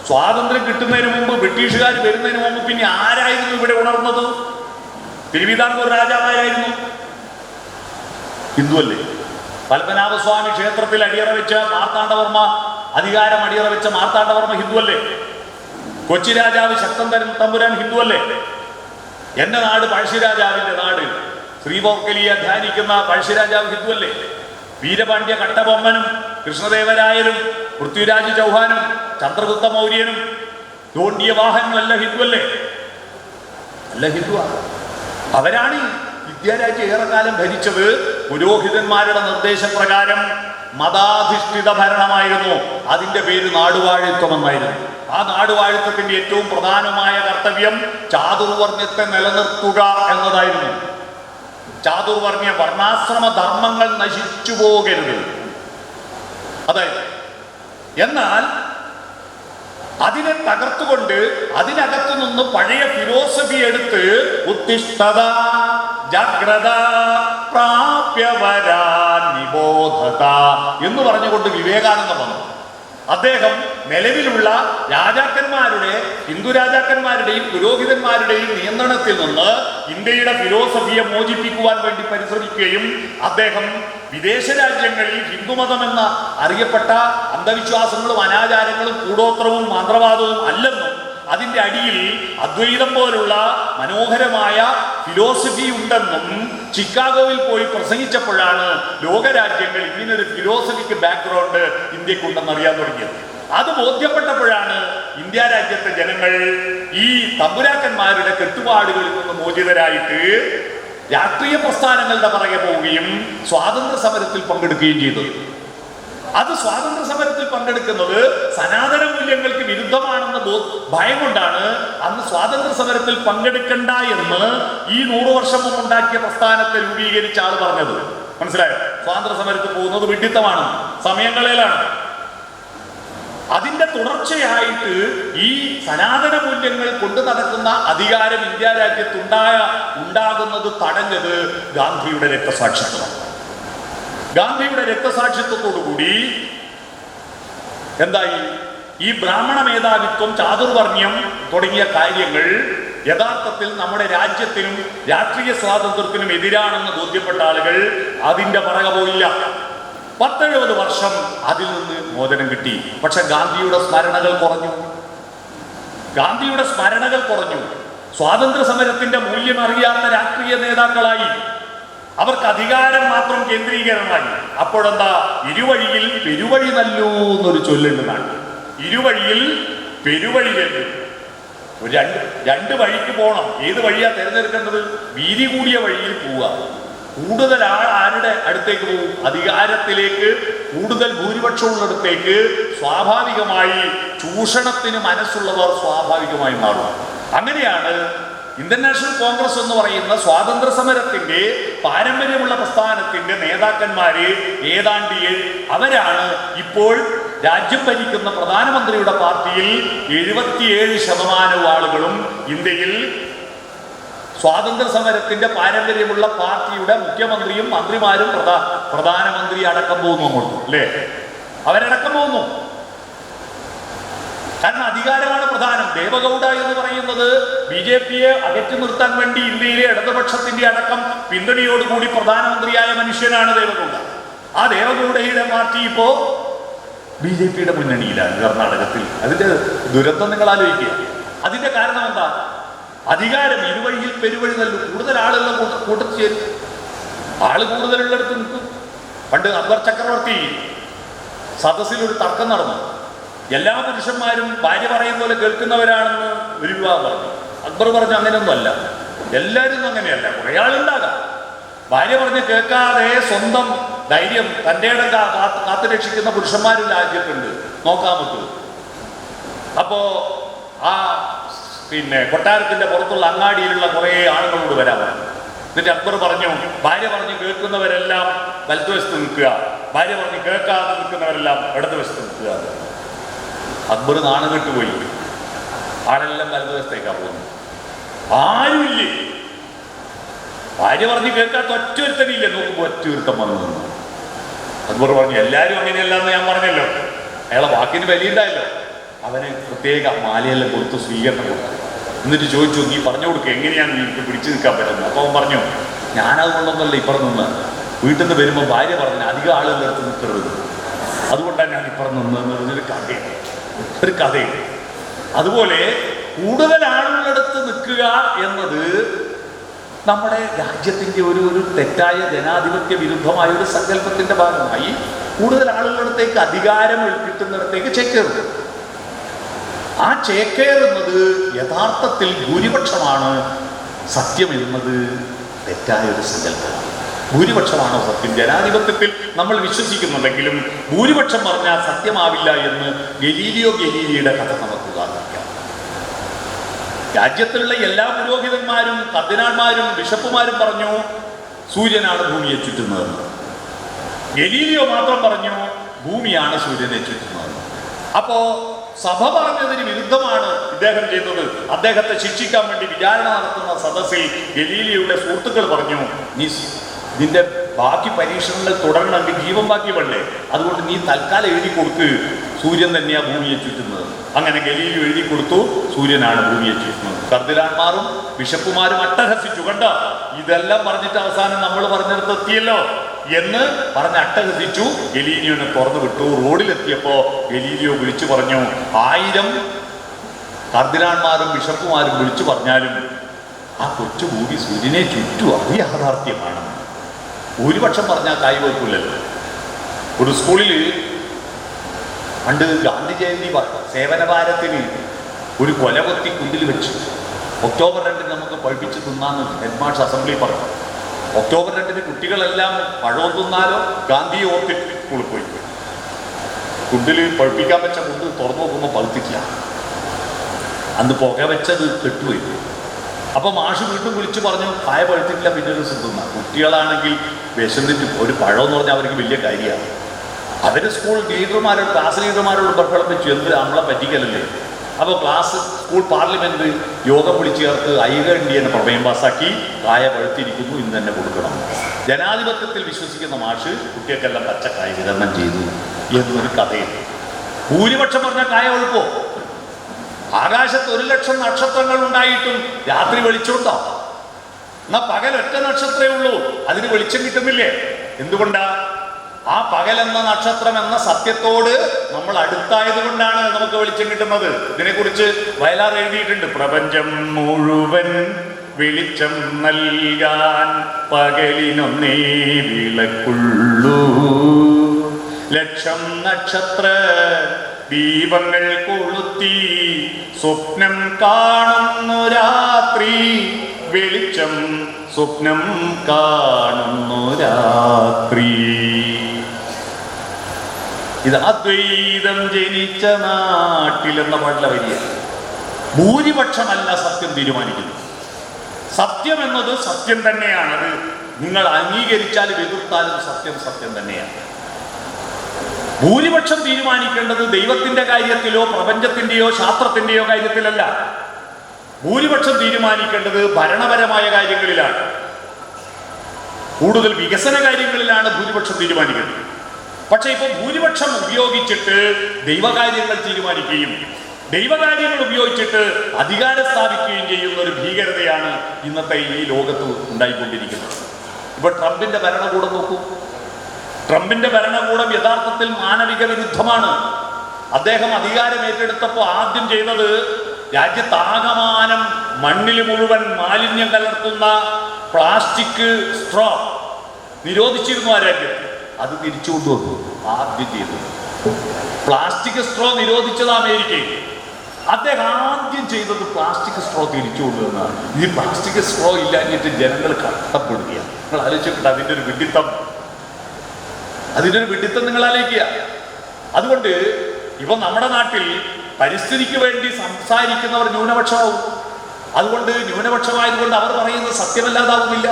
സ്വാതന്ത്ര്യം കിട്ടുന്നതിന് മുമ്പ്, ബ്രിട്ടീഷുകാർ വരുന്നതിന് മുമ്പ് പിന്നെ ആരായിരുന്നു ഇവിടെ ഉണർന്നത്? തിരുവിതാംകൂർ രാജാവായിരുന്നു, ഹിന്ദുവല്ലേ? പത്മനാഭസ്വാമി ക്ഷേത്രത്തിൽ അടിയറ വെച്ച മാർത്താണ്ഡവർമ്മ, അധികാരം അടിയറ വെച്ച മാർത്താണ്ഡവർമ്മ ഹിന്ദുവല്ലേ? കൊച്ചി രാജാവ് ശക്തൻ തമ്പുരാൻ ഹിന്ദുവല്ലേ? എന്റെ നാട് പഴശ്ശിരാജാവിന്റെ നാട്, ശ്രീപോർക്കലിയെ ധ്യാനിക്കുന്ന പഴശ്ശിരാജാവ് ഹിന്ദുവല്ലേ? വീരപാണ്ഡ്യ കട്ടബൊമ്മനും കൃഷ്ണദേവരായരും പൃഥ്വിരാജ് ചൗഹാനും ചന്ദ്രഗുപ്ത മൗര്യനും തോണ്ടിയ വാഹനങ്ങളെല്ലാം ഹിന്ദുവല്ലേ? അല്ല, ഹിന്ദുവാണ്. അവരാണ് വിദ്യാരാജ്യം ഏറെക്കാലം ഭരിച്ചത്. പുരോഹിതന്മാരുടെ നിർദ്ദേശപ്രകാരം മതാധിഷ്ഠിത ഭരണമായിരുന്നു. അതിന്റെ പേര് നാടുവാഴിത്വം എന്നായിരുന്നു. ആ നാടുവാഴിത്വത്തിന്റെ ഏറ്റവും പ്രധാനമായ കർത്തവ്യം ചാതുർവർണ്ണ്യത്തെ നിലനിർത്തുക എന്നതായിരുന്നു. ചാതുർവർണ്ണ്യ വർണ്ണാശ്രമ ധർമ്മങ്ങൾ നശിച്ചു പോകരുത്, അതായത്. എന്നാൽ അതിനെ തകർത്തുകൊണ്ട് അതിനകത്തു നിന്ന് പഴയ ഫിലോസഫി എടുത്ത് ഉത്തിഷ്ഠത ജാഗ്രത പ്രാപ്യവരാൻ നിബോധത എന്ന് പറഞ്ഞുകൊണ്ട് വിവേകാനന്ദൻ വന്നു. അദ്ദേഹം നിലവിലുള്ള രാജാക്കന്മാരുടെ, ഹിന്ദു രാജാക്കന്മാരുടെയും പുരോഹിതന്മാരുടെയും നിയന്ത്രണത്തിൽ നിന്ന് ഇന്ത്യയുടെ ഫിലോസഫിയെ മോചിപ്പിക്കുവാൻ വേണ്ടി പരിശ്രമിക്കുകയും അദ്ദേഹം വിദേശ രാജ്യങ്ങളിൽ ഹിന്ദുമതം അറിയപ്പെട്ട അന്ധവിശ്വാസങ്ങളും അനാചാരങ്ങളും കൂടോത്രവും മന്ത്രവാദവും അല്ലെന്നും അതിൻ്റെ അടിയിൽ അദ്വൈതം പോലുള്ള മനോഹരമായ ഫിലോസഫി ഉണ്ടെന്നും ചിക്കാഗോയിൽ പോയി പ്രസംഗിച്ചപ്പോഴാണ് ലോകരാജ്യങ്ങൾ ഇങ്ങനൊരു ഫിലോസഫിക്ക് ബാക്ക്ഗ്രൗണ്ട് ഇന്ത്യക്കുണ്ടെന്ന് അറിയാൻ തുടങ്ങിയത്. അത് ബോധ്യപ്പെട്ടപ്പോഴാണ് ഇന്ത്യ രാജ്യത്തെ ജനങ്ങൾ ഈ തമ്പുരാക്കന്മാരുടെ കെട്ടുപാടുകളിൽ നിന്ന് മോചിതരായിട്ട് രാഷ്ട്രീയ പ്രസ്ഥാനങ്ങളുടെ പുറകെ പോവുകയും സ്വാതന്ത്ര്യ സമരത്തിൽ പങ്കെടുക്കുകയും ചെയ്തത്. അത് സ്വാതന്ത്ര്യ സമരത്തിൽ പങ്കെടുക്കുന്നത് സനാതന മൂല്യങ്ങൾക്ക് വിരുദ്ധമാണെന്ന ഭയം കൊണ്ടാണ് അന്ന് സ്വാതന്ത്ര്യ സമരത്തിൽ പങ്കെടുക്കണ്ട എന്ന് ഈ 100 വർഷം മുമ്പ് ഉണ്ടാക്കിയ പ്രസ്ഥാനത്തെ രൂപീകരിച്ച ആൾ പറഞ്ഞത്. മനസ്സിലായോ? സ്വാതന്ത്ര്യ സമരത്തിൽ പോകുന്നത് വിഡ്ഢിത്തമാണ്, സമയങ്ങളേലാണ്. അതിന്റെ തുടർച്ചയായിട്ട് ഈ സനാതന മൂല്യങ്ങൾ കൊണ്ടു നടക്കുന്ന അധികാരം ഇന്ത്യ രാജ്യത്ത് ഉണ്ടാകുന്നത് തടഞ്ഞത് ഗാന്ധിയുടെ രക്തസാക്ഷിത്വം. ഗാന്ധിയുടെ രക്തസാക്ഷിത്വത്തോടുകൂടി എന്തായി? ഈ ബ്രാഹ്മണ മേധാവിത്വം, ചാതുർവർണ്ണ്യം തുടങ്ങിയ കാര്യങ്ങൾ യഥാർത്ഥത്തിൽ നമ്മുടെ രാജ്യത്തിനും രാഷ്ട്രീയ സ്വാതന്ത്ര്യത്തിനും എതിരാണെന്ന് ബോധ്യപ്പെട്ട ആളുകൾ അതിന്റെ പുറകെ പോയില്ല. 10-70 വർഷം അതിൽ നിന്ന് മോചനം കിട്ടി. പക്ഷെ ഗാന്ധിയുടെ സ്മരണകൾ കുറഞ്ഞു. സ്വാതന്ത്ര്യ സമരത്തിന്റെ മൂല്യം അറിയാത്ത രാഷ്ട്രീയ നേതാക്കളായി. അവർക്ക് അധികാരം മാത്രം കേന്ദ്രീകരണമായി. അപ്പോഴെന്താ? ഇരുവഴിയിൽ പെരുവഴി നല്ലൂ എന്നൊരു ചൊല്ലുണ്ട് നാട്ടിൽ. ഇരുവഴിയിൽ പെരുവഴി നല്ലൂ. രണ്ട് വഴിക്ക് പോകണം. ഏത് വഴിയാ തിരഞ്ഞെടുക്കേണ്ടത്? വീതി കൂടിയ വഴിയിൽ പോവുക. കൂടുതൽ ആരുടെ അടുത്തേക്ക് പോകും? അധികാരത്തിലേക്ക്, കൂടുതൽ ഭൂരിപക്ഷമുള്ളിടത്തേക്ക് സ്വാഭാവികമായി ചൂഷണത്തിന് മനസ്സുള്ളവർ സ്വാഭാവികമായി മാറും. അങ്ങനെയാണ് ഇന്ത്യൻ നാഷണൽ കോൺഗ്രസ് എന്ന് പറയുന്ന സ്വാതന്ത്ര്യ സമരത്തിന്റെ പാരമ്പര്യമുള്ള പ്രസ്ഥാനത്തിന്റെ നേതാക്കന്മാര് ഏതാണ്ട് അവരാണ് ഇപ്പോൾ രാജ്യം ഭരിക്കുന്ന പ്രധാനമന്ത്രിയുടെ പാർട്ടിയിൽ 77% ആളുകളും ഇന്ത്യയിൽ സ്വാതന്ത്ര്യ സമരത്തിന്റെ പാരമ്പര്യമുള്ള പാർട്ടിയുടെ മുഖ്യമന്ത്രിയും മന്ത്രിമാരും പ്രധാനമന്ത്രി അടക്കം പോകുന്നു അങ്ങോട്ട്, അല്ലേ? അവരടക്കം പോകുന്നു. കാരണം അധികാരമാണ് പ്രധാനം. ദേവഗൗഡ എന്ന് പറയുന്നത് BJPയെ അകറ്റി നിർത്താൻ വേണ്ടി ഇന്ത്യയിലെ ഇടതുപക്ഷത്തിന്റെ അടക്കം പിന്തുണയോടുകൂടി പ്രധാനമന്ത്രിയായ മനുഷ്യനാണ് ദേവഗൗഡ. ആ ദേവഗൗഡയുടെ പാർട്ടി ഇപ്പോ BJPയുടെ മുന്നണിയിലാണ് കർണാടകത്തിൽ. അതിന്റെ ദുരന്തം നിങ്ങൾ ആലോചിക്കുക. അതിന്റെ കാരണം എന്താ? അധികാരം ഇരുവഴിയിൽ പെരുവഴി നല്ലു. കൂടുതൽ ആളുള്ള കൂട്ടത്തിൽ ചേരും. ആള് കൂടുതലുള്ളിടത്ത് നിൽക്കും. പണ്ട് അക്ബർ ചക്രവർത്തി സദസ്സിൽ ഒരു തർക്കം നടന്നു. എല്ലാ പുരുഷന്മാരും ഭാര്യ പറയുന്ന പോലെ കേൾക്കുന്നവരാണെന്ന് ഒരു വിഭാഗം പറഞ്ഞു. അക്ബർ പറഞ്ഞു അങ്ങനെയൊന്നും അല്ല, എല്ലാവരും അങ്ങനെയല്ല, കുറെ ആളുണ്ടാകാം. ഭാര്യ പറഞ്ഞ് കേൾക്കാതെ സ്വന്തം ധൈര്യം തൻ്റെ ഇടം കാത്തുരക്ഷിക്കുന്ന പുരുഷന്മാരും രാജ്യത്തുണ്ട്, നോക്കാമൊക്കെ. അപ്പോ ആ കൊട്ടാരത്തിന്റെ പുറത്തുള്ള അങ്ങാടിയിലുള്ള കുറെ ആളുകളോട് വരാൻ പറഞ്ഞു. എന്നിട്ട് അക്ബർ പറഞ്ഞു, ഭാര്യ പറഞ്ഞ് കേൾക്കുന്നവരെല്ലാം വലതുവശത്ത് നിൽക്കുക, ഭാര്യ പറഞ്ഞ് കേൾക്കാതെ നിൽക്കുന്നവരെല്ലാം ഇടതുവശത്ത് നിൽക്കുക. അക്ബർ നാണുകെട്ട് പോയി. ആളെല്ലാം വലതുവശത്തേക്കാണ് പോകുന്നത്. ആരുമില്ലേ. ഭാര്യ പറഞ്ഞ് കേൾക്കാത്ത ഒറ്റ ഒരുത്തനില്ല. നോക്കുമ്പോൾ ഒറ്റ ഒരുത്തം വന്നു നിന്നു. അക്ബർ പറഞ്ഞു, എല്ലാവരും അങ്ങനെയല്ല എന്ന് ഞാൻ പറഞ്ഞല്ലോ. അയാളെ വാക്കിന് വിലയുണ്ടായല്ലോ. അവന് പ്രത്യേക മാലയെല്ലാം കൊടുത്ത് സ്വീകരണം കൊടുത്തു. എന്നിട്ട് ചോദിച്ചു, നീ പറഞ്ഞു കൊടുക്കുക, എങ്ങനെയാണ് നീക്ക് പിടിച്ചു നിൽക്കാൻ പറ്റുന്നത്? അപ്പോൾ അവൻ പറഞ്ഞു, ഞാനത് കൊണ്ടൊന്നല്ല ഇപ്പുറം നിന്ന്. വീട്ടിൽ നിന്ന് വരുമ്പോൾ ഭാര്യ പറഞ്ഞു അധികം ആളുകളുടെ അടുത്ത് നിൽക്കരുത്, അതുകൊണ്ടാണ് ഞാൻ ഇപ്പുറം നിന്നതെന്ന് പറഞ്ഞൊരു കഥയുണ്ട്. അതുപോലെ കൂടുതൽ ആളുകളടുത്ത് നിൽക്കുക എന്നത് നമ്മുടെ രാജ്യത്തിൻ്റെ ഒരു തെറ്റായ ജനാധിപത്യ വിരുദ്ധമായ ഒരു സങ്കല്പത്തിന്റെ ഭാഗമായി കൂടുതൽ ആളുകളടുത്തേക്ക് അധികാരം കിട്ടുന്നിടത്തേക്ക് ചേക്കേറും. ആ ചേക്കേറുന്നത് യഥാർത്ഥത്തിൽ ഭൂരിപക്ഷമാണ് സത്യം എന്നത് തെറ്റായ ഒരു സങ്കല്പമാണ്. ഭൂരിപക്ഷമാണോ സത്യം? ജനാധിപത്യത്തിൽ നമ്മൾ വിശ്വസിക്കുന്നുണ്ടെങ്കിലും ഭൂരിപക്ഷം പറഞ്ഞാൽ സത്യമാവില്ല എന്ന് ഗലീലിയുടെ കഥ നമുക്ക് കാണിക്കാം. രാജ്യത്തിലുള്ള എല്ലാ പുരോഹിതന്മാരും കർദിനാൾമാരും ബിഷപ്പുമാരും പറഞ്ഞു സൂര്യനാണ് ഭൂമിയെ ചുറ്റുന്നതെന്ന്. ഗലീലിയോ മാത്രം പറഞ്ഞു ഭൂമിയാണ് സൂര്യനെ ചുറ്റുന്നതെന്ന്. അപ്പോ സഭ പറഞ്ഞതിന് വിരുദ്ധമാണ് ഇദ്ദേഹം ചെയ്തത്. അദ്ദേഹത്തെ ശിക്ഷിക്കാൻ വേണ്ടി വിചാരണ നടത്തുന്ന സദസ്സിൽ ഗലീലിയുടെ സുഹൃത്തുക്കൾ പറഞ്ഞു, നീ നിന്റെ ബാക്കി പരീക്ഷണങ്ങൾ തുടരണമെങ്കിൽ ജീവൻ ബാക്കി വേണ്ടേ, അതുകൊണ്ട് നീ തൽക്കാലം എഴുതി കൊടുക്ക്, സൂര്യൻ തന്നെയാ ഭൂമിയെ ചുറ്റുന്നത്. അങ്ങനെ ഗലീലിയോ എഴുതി കൊടുത്തു, സൂര്യനാണ് ഭൂമിയെ ചുറ്റുന്നത്. കർദിനാൾമാരും ബിഷപ്പുമാരും അട്ടഹസിച്ചു. കണ്ടോ, ഇതെല്ലാം പറഞ്ഞിട്ട് അവസാനം നമ്മൾ പറഞ്ഞെടുത്തെത്തിയല്ലോ എന്ന് പറഞ്ഞ് അട്ടഹസിച്ചു. ഗലീലിയോനെ തുറന്നു വിട്ടു. റോഡിലെത്തിയപ്പോ ഗലീലിയോ വിളിച്ചു പറഞ്ഞു, 1000 കർദിനാൾമാരും ബിഷപ്പുമാരും വിളിച്ചു പറഞ്ഞാലും ആ കൊച്ചു ഭൂമി സൂര്യനെ ചുറ്റും, അത് യാഥാർത്ഥ്യമാണ്. ഭൂരിപക്ഷം പറഞ്ഞാൽ കായ്വെക്കില്ലല്ലോ. ഒരു സ്കൂളിൽ പണ്ട് ഗാന്ധി ജയന്തി സേവനഭാരത്തിന് ഒരു കൊലകൊത്തി കുണ്ടിൽ വെച്ച് ഒക്ടോബർ 2 നമുക്ക് പഠിപ്പിച്ച് തിന്നാന്ന് ഹെഡ്മാസ്റ്റർ അസംബ്ലി പറഞ്ഞു. ഒക്ടോബർ 2 കുട്ടികളെല്ലാം പഴവും തിന്നാലോ ഗാന്ധിയെ ഓർത്തിട്ട് സ്കൂളിൽ പോയി. കുണ്ടിൽ പഴുപ്പിക്കാൻ വെച്ച കുണ്ട് തുറന്നു നോക്കുമ്പോൾ പഴുത്തിട്ടില്ല. അന്ന് പുക വെച്ചത് കെട്ടുപോയി. അപ്പം മാഷ് വീണ്ടും വിളിച്ചു പറഞ്ഞു കായ പഴുത്തിട്ടില്ല, പിന്നെ ഒരു സുഖം. കുട്ടികളാണെങ്കിൽ വിശന്നിട്ട് ഒരു പഴം എന്ന് പറഞ്ഞാൽ അവർക്ക് വലിയ കാര്യമാണ്. അവർ സ്കൂൾ ലീഡർമാരോട് ക്ലാസ് ലീഡർമാരോട് ബഹളം വെച്ചു, എന്ത് നമ്മളെ പറ്റിക്കലല്ലേ. അപ്പോൾ സ്കൂൾ പാർലമെന്റ് യോഗം വിളിച്ചു ചേർത്ത് ഐകണ്ഠ്യേന പ്രമേയം പാസാക്കി കായ പഴുത്തിരിക്കുന്നു, ഇന്ന് തന്നെ കൊടുക്കണം. ജനാധിപത്യത്തിൽ വിശ്വസിക്കുന്ന മാഷ് കുട്ടികൾക്കെല്ലാം പച്ചക്കായ വിതരണം ചെയ്തു എന്നൊരു കഥയുണ്ട്. ഭൂരിപക്ഷം പറഞ്ഞാൽ കായ ഒഴുപ്പോ? ആകാശത്ത് 1,00,000 നക്ഷത്രങ്ങൾ ഉണ്ടായിട്ടും രാത്രി വെളിച്ചമുണ്ടോ? എന്നാ പകൽ ഒറ്റ നക്ഷത്രമേ ഉള്ളൂ, അതിന് വെളിച്ചം കിട്ടുന്നില്ലേ? എന്തുകൊണ്ടാ? ആ പകൽ എന്ന നക്ഷത്രം എന്ന സത്യത്തോട് നമ്മൾ അടുത്തായത് കൊണ്ടാണ് നമുക്ക് വെളിച്ചം കിട്ടുന്നത്. ഇതിനെക്കുറിച്ച് വയലാർ എഴുതിയിട്ടുണ്ട്. പ്രപഞ്ചം മുഴുവൻ വെളിച്ചം നൽകാൻ പകലിനൊന്നേ വിളക്കുള്ളൂ, 1,00,000 നക്ഷത്ര ദീപങ്ങൾ കൊളുത്തി സ്വപ്നം കാണുന്നു രാത്രി, വെളിച്ചം സ്വപ്നം കാണുന്നു രാത്രി. ഇത് അദ്വൈതം ജനിച്ച നാട്ടിലെന്ന പാട്ടിലെ വരിയാണ്. ഭൂരിപക്ഷമല്ല സത്യം തീരുമാനിക്കുന്നത്. സത്യം എന്നത് സത്യം തന്നെയാണ്. അത് നിങ്ങൾ അംഗീകരിച്ചാലും എതിർത്താലും സത്യം സത്യം തന്നെയാണ്. ഭൂരിപക്ഷം തീരുമാനിക്കേണ്ടത് ദൈവത്തിന്റെ കാര്യത്തിലോ പ്രപഞ്ചത്തിന്റെയോ ശാസ്ത്രത്തിന്റെയോ കാര്യത്തിലല്ല. ഭൂരിപക്ഷം തീരുമാനിക്കേണ്ടത് ഭരണപരമായ കാര്യങ്ങളിലാണ്. കൂടുതൽ വികസന കാര്യങ്ങളിലാണ് ഭൂരിപക്ഷം തീരുമാനിക്കേണ്ടത്. പക്ഷെ ഇപ്പൊ ഭൂരിപക്ഷം ഉപയോഗിച്ചിട്ട് ദൈവകാര്യങ്ങൾ തീരുമാനിക്കുകയും ദൈവകാര്യങ്ങൾ ഉപയോഗിച്ചിട്ട് അധികാരം സ്ഥാപിക്കുകയും ചെയ്യുന്ന ഒരു ഭീകരതയാണ് ഇന്നത്തെ ഈ ലോകത്ത് ഉണ്ടായിക്കൊണ്ടിരിക്കുന്നത്. ഇപ്പൊ ട്രംപിന്റെ ഭരണകൂടം നോക്കൂ. ട്രംപിന്റെ ഭരണകൂടം യഥാർത്ഥത്തിൽ മാനവിക വിരുദ്ധമാണ്. അദ്ദേഹം അധികാരം ഏറ്റെടുത്തപ്പോൾ ആദ്യം ചെയ്തത് രാജ്യത്താകമാനം മണ്ണിൽ മുഴുവൻ മാലിന്യം കലർത്തുന്ന പ്ലാസ്റ്റിക് സ്ട്രോ നിരോധിച്ചിരുന്നു ആ രാജ്യത്ത്. അത് തിരിച്ചു കൊണ്ടുവന്നു. ആദ്യം ചെയ്തത് പ്ലാസ്റ്റിക് സ്ട്രോ നിരോധിച്ചത് അമേരിക്കയിൽ. അദ്ദേഹം ആദ്യം ചെയ്തത് പ്ലാസ്റ്റിക് സ്ട്രോ തിരിച്ചു കൊണ്ടുവന്നതാണ്. ഈ പ്ലാസ്റ്റിക് സ്ട്രോ ഇല്ലാഞ്ഞിട്ട് ജനങ്ങൾ കഷ്ടപ്പെടുകയാണ്. നിങ്ങൾ ആലോചിച്ചിട്ട് അതിൻ്റെ ഒരു വിഡിത്തം നിങ്ങൾ ആലോചിക്കുക. അതുകൊണ്ട് ഇപ്പൊ നമ്മുടെ നാട്ടിൽ പരിസ്ഥിതിക്ക് വേണ്ടി സംസാരിക്കുന്നവർ ന്യൂനപക്ഷമാവും. അതുകൊണ്ട് ന്യൂനപക്ഷമായതുകൊണ്ട് അവർ പറയുന്നത് സത്യമല്ലാതാവുന്നില്ല.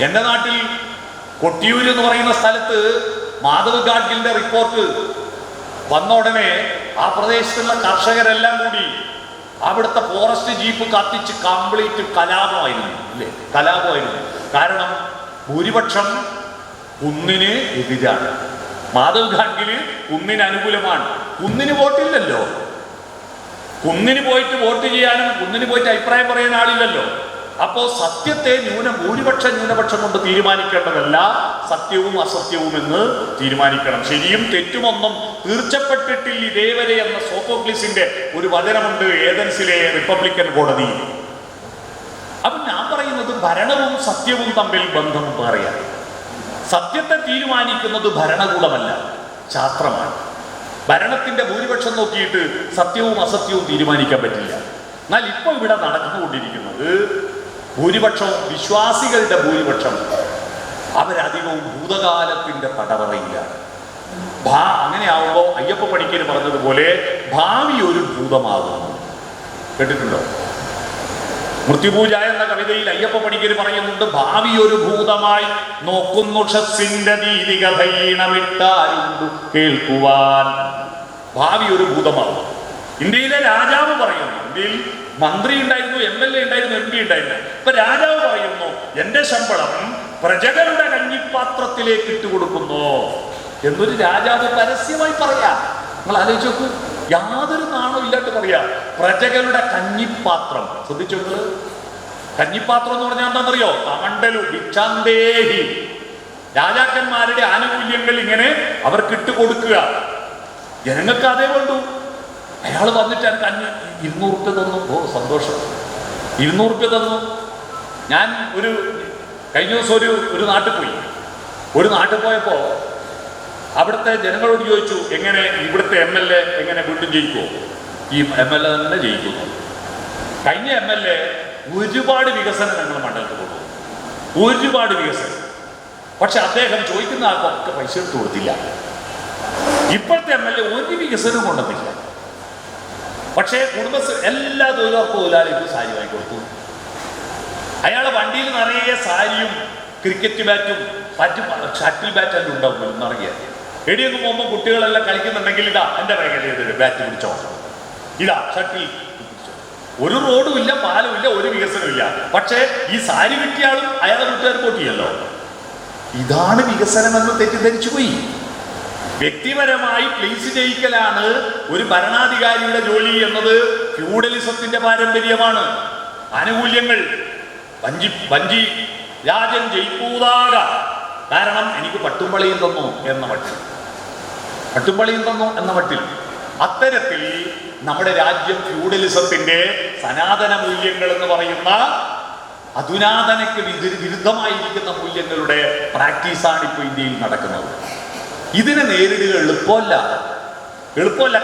എൻ്റെ നാട്ടിൽ കൊട്ടിയൂർ എന്ന് പറയുന്ന സ്ഥലത്ത് മാധവ് ഗാഡ്ഗിലിന്റെ റിപ്പോർട്ട് വന്ന ഉടനെ ആ പ്രദേശത്തുള്ള കർഷകരെല്ലാം കൂടി അവിടുത്തെ ഫോറസ്റ്റ് ജീപ്പ് കത്തിച്ച് കംപ്ലീറ്റ് കലാപമായിരുന്നു. അല്ലേ, കലാപമായിരുന്നു. കാരണം ഭൂരിപക്ഷം കുന്നിന് എതിരാണ്. മാധവ് ഗാഡ്ഗില് കുന്നിന് അനുകൂലമാണ്. കുന്നിന് വോട്ടില്ലല്ലോ. കുന്നിന് പോയിട്ട് വോട്ട് ചെയ്യാനും കുന്നിന് പോയിട്ട് അഭിപ്രായം പറയാൻ ആളില്ലല്ലോ. അപ്പോ സത്യത്തെ ഭൂരിപക്ഷം ന്യൂനപക്ഷം കൊണ്ട് തീരുമാനിക്കേണ്ടതല്ല, സത്യവും അസത്യവും എന്ന് തീരുമാനിക്കണം. ശരിയും തെറ്റുമൊന്നും തീർച്ചപ്പെട്ടിട്ടില്ല ഇതേവരെ എന്ന സോഫോക്ലിസിന്റെ ഒരു വചനമുണ്ട് ഏതൻസിലെ റിപ്പബ്ലിക്കൻ കോടതിയിൽ. അപ്പൊ ഞാൻ പറയുന്നത് ഭരണവും സത്യവും തമ്മിൽ ബന്ധം പറയാം. സത്യത്തെ തീരുമാനിക്കുന്നത് ഭരണകൂടമല്ല, ശാസ്ത്രമാണ്. ഭരണത്തിന്റെ ഭൂരിപക്ഷം നോക്കിയിട്ട് സത്യവും അസത്യവും തീരുമാനിക്കാൻ പറ്റില്ല. എന്നാൽ ഇപ്പൊ ഇവിടെ നടന്നുകൊണ്ടിരിക്കുന്നത് ഭൂരിപക്ഷവും വിശ്വാസികളുടെ ഭൂരിപക്ഷം അവരധികവും ഭൂതകാലത്തിന്റെ തടവറയിലാണ്. അങ്ങനെയാവുമ്പോൾ അയ്യപ്പ പണിക്കര് പറഞ്ഞതുപോലെ ഭാവി ഒരു ഭൂതമാകുന്നു. കേട്ടിട്ടുണ്ടോ? മൃത്യുപൂജ എന്ന കവിതയിൽ അയ്യപ്പ പണിക്കര് പറയുന്നുണ്ട്, ഭാവി ഒരു ഭൂതമായി നോക്കുന്നു ഷസ്സിന്റെ ദീതികഥീണമിട്ടാരുണ്ടു കേൾക്കുവാൻ. ഭാവി ഒരു ഭൂതമാകും. ഇന്ത്യയിലെ രാജാവ് പറയുന്നു, ഇന്ത്യയിൽ മന്ത്രി ഉണ്ടായിരുന്നു, MLA ഉണ്ടായിരുന്നു, MP ഉണ്ടായിരുന്നു. ഇപ്പൊ രാജാവ് പറയുന്നു, എന്റെ ശമ്പളം പ്രജകളുടെ കഞ്ഞിപ്പാത്രത്തിലേക്ക് ഇട്ടുകൊടുക്കുന്നു എന്നൊരു രാജാവ് പരസ്യമായി പറയാ. നിങ്ങൾ ആലോചിച്ച് നോക്കൂ, യാതൊരു നാണോ ഇല്ലാട്ട് പറയാ, പ്രജകളുടെ കഞ്ഞിപ്പാത്രം. ശ്രദ്ധിച്ചോളൂ, കഞ്ഞിപ്പാത്രം എന്ന് പറഞ്ഞാൽ എന്താണെന്നറിയോ? കമണ്ടലു ഭിക്ഷാന്തേഹി, രാജാക്കന്മാരുടെ ആനുകൂല്യങ്ങൾ ഇങ്ങനെ അവർക്ക് ഇട്ട് കൊടുക്കുക. ജനങ്ങൾക്ക് അതേ വേണ്ടു. അയാൾ വന്നിട്ട് എനിക്ക് 200 റുപ്യ തന്നു. ഓ സന്തോഷം, 200 റുപ്യ തന്നു. ഞാൻ കഴിഞ്ഞ ദിവസം ഒരു നാട്ടിൽ പോയി. ഒരു നാട്ടിൽ പോയപ്പോൾ അവിടുത്തെ ജനങ്ങളോട് ചോദിച്ചു, എങ്ങനെ ഇവിടുത്തെ MLA എങ്ങനെ വീണ്ടും ജയിക്കുമോ? ഈ MLA തന്നെ ജയിക്കുന്നു. കഴിഞ്ഞ MLA ഒരുപാട് വികസനം ഞങ്ങൾ മണ്ഡലത്തിൽ കൊണ്ടുപോകും, ഒരുപാട് വികസനം. പക്ഷെ അദ്ദേഹം ചോദിക്കുന്ന ആൾക്കൊക്കെ പൈസ എടുത്തു കൊടുത്തില്ല. ഇപ്പോഴത്തെ MLA ഒരു വികസനം കൊണ്ടെന്നില്ല. പക്ഷേ എല്ലാ തൊഴിലുറപ്പ് തൊഴിലാളികൾക്കും സാരി വാങ്ങിക്കൊടുത്തു. അയാളെ വണ്ടിയിൽ നിറയെ സാരിയും ക്രിക്കറ്റ് ബാറ്റും ഷട്ടിൽ ബാറ്റെല്ലാം ഉണ്ടാവും നിറയെ. എടിയൊക്കെ പോകുമ്പോൾ കുട്ടികളെല്ലാം കളിക്കുന്നുണ്ടെങ്കിൽ ഇതാ എൻ്റെ വേഗം ബാറ്റ് പിടിച്ചോ, ഇതാ ഷട്ടിൽ. ഒരു റോഡും ഇല്ല, പാലും ഇല്ല, ഒരു വികസനമില്ല. പക്ഷേ ഈ സാരി കിട്ടിയാലും അയാളെ വീട്ടുകാർ പോട്ടിയല്ലോ. ഇതാണ് വികസനമെന്ന് തെറ്റിദ്ധരിച്ചു പോയി. വ്യക്തിപരമായി പ്ലീസ് ചെയ്യിക്കലാണ് ഒരു ഭരണാധികാരിയുടെ ജോലി എന്നത് ഫ്യൂഡലിസത്തിന്റെ പാരമ്പര്യമാണ്. ആനുകൂല്യങ്ങൾ വഞ്ചി രാജൻ ജയിക്കൂതാക, കാരണം എനിക്ക് പട്ടുംപളിയും തന്നു എന്ന മട്ടിൽ അത്തരത്തിൽ നമ്മുടെ രാജ്യം ഫ്യൂഡലിസത്തിന്റെ സനാതന മൂല്യങ്ങൾ എന്ന് പറയുന്ന അധുനാതനയ്ക്ക് വിരുദ്ധമായിരിക്കുന്ന മൂല്യങ്ങളുടെ പ്രാക്ടീസാണ് ഇപ്പോൾ ഇന്ത്യയിൽ നടക്കുന്നത്. ഇതിനെ നേരിടുക എളുപ്പമല്ല.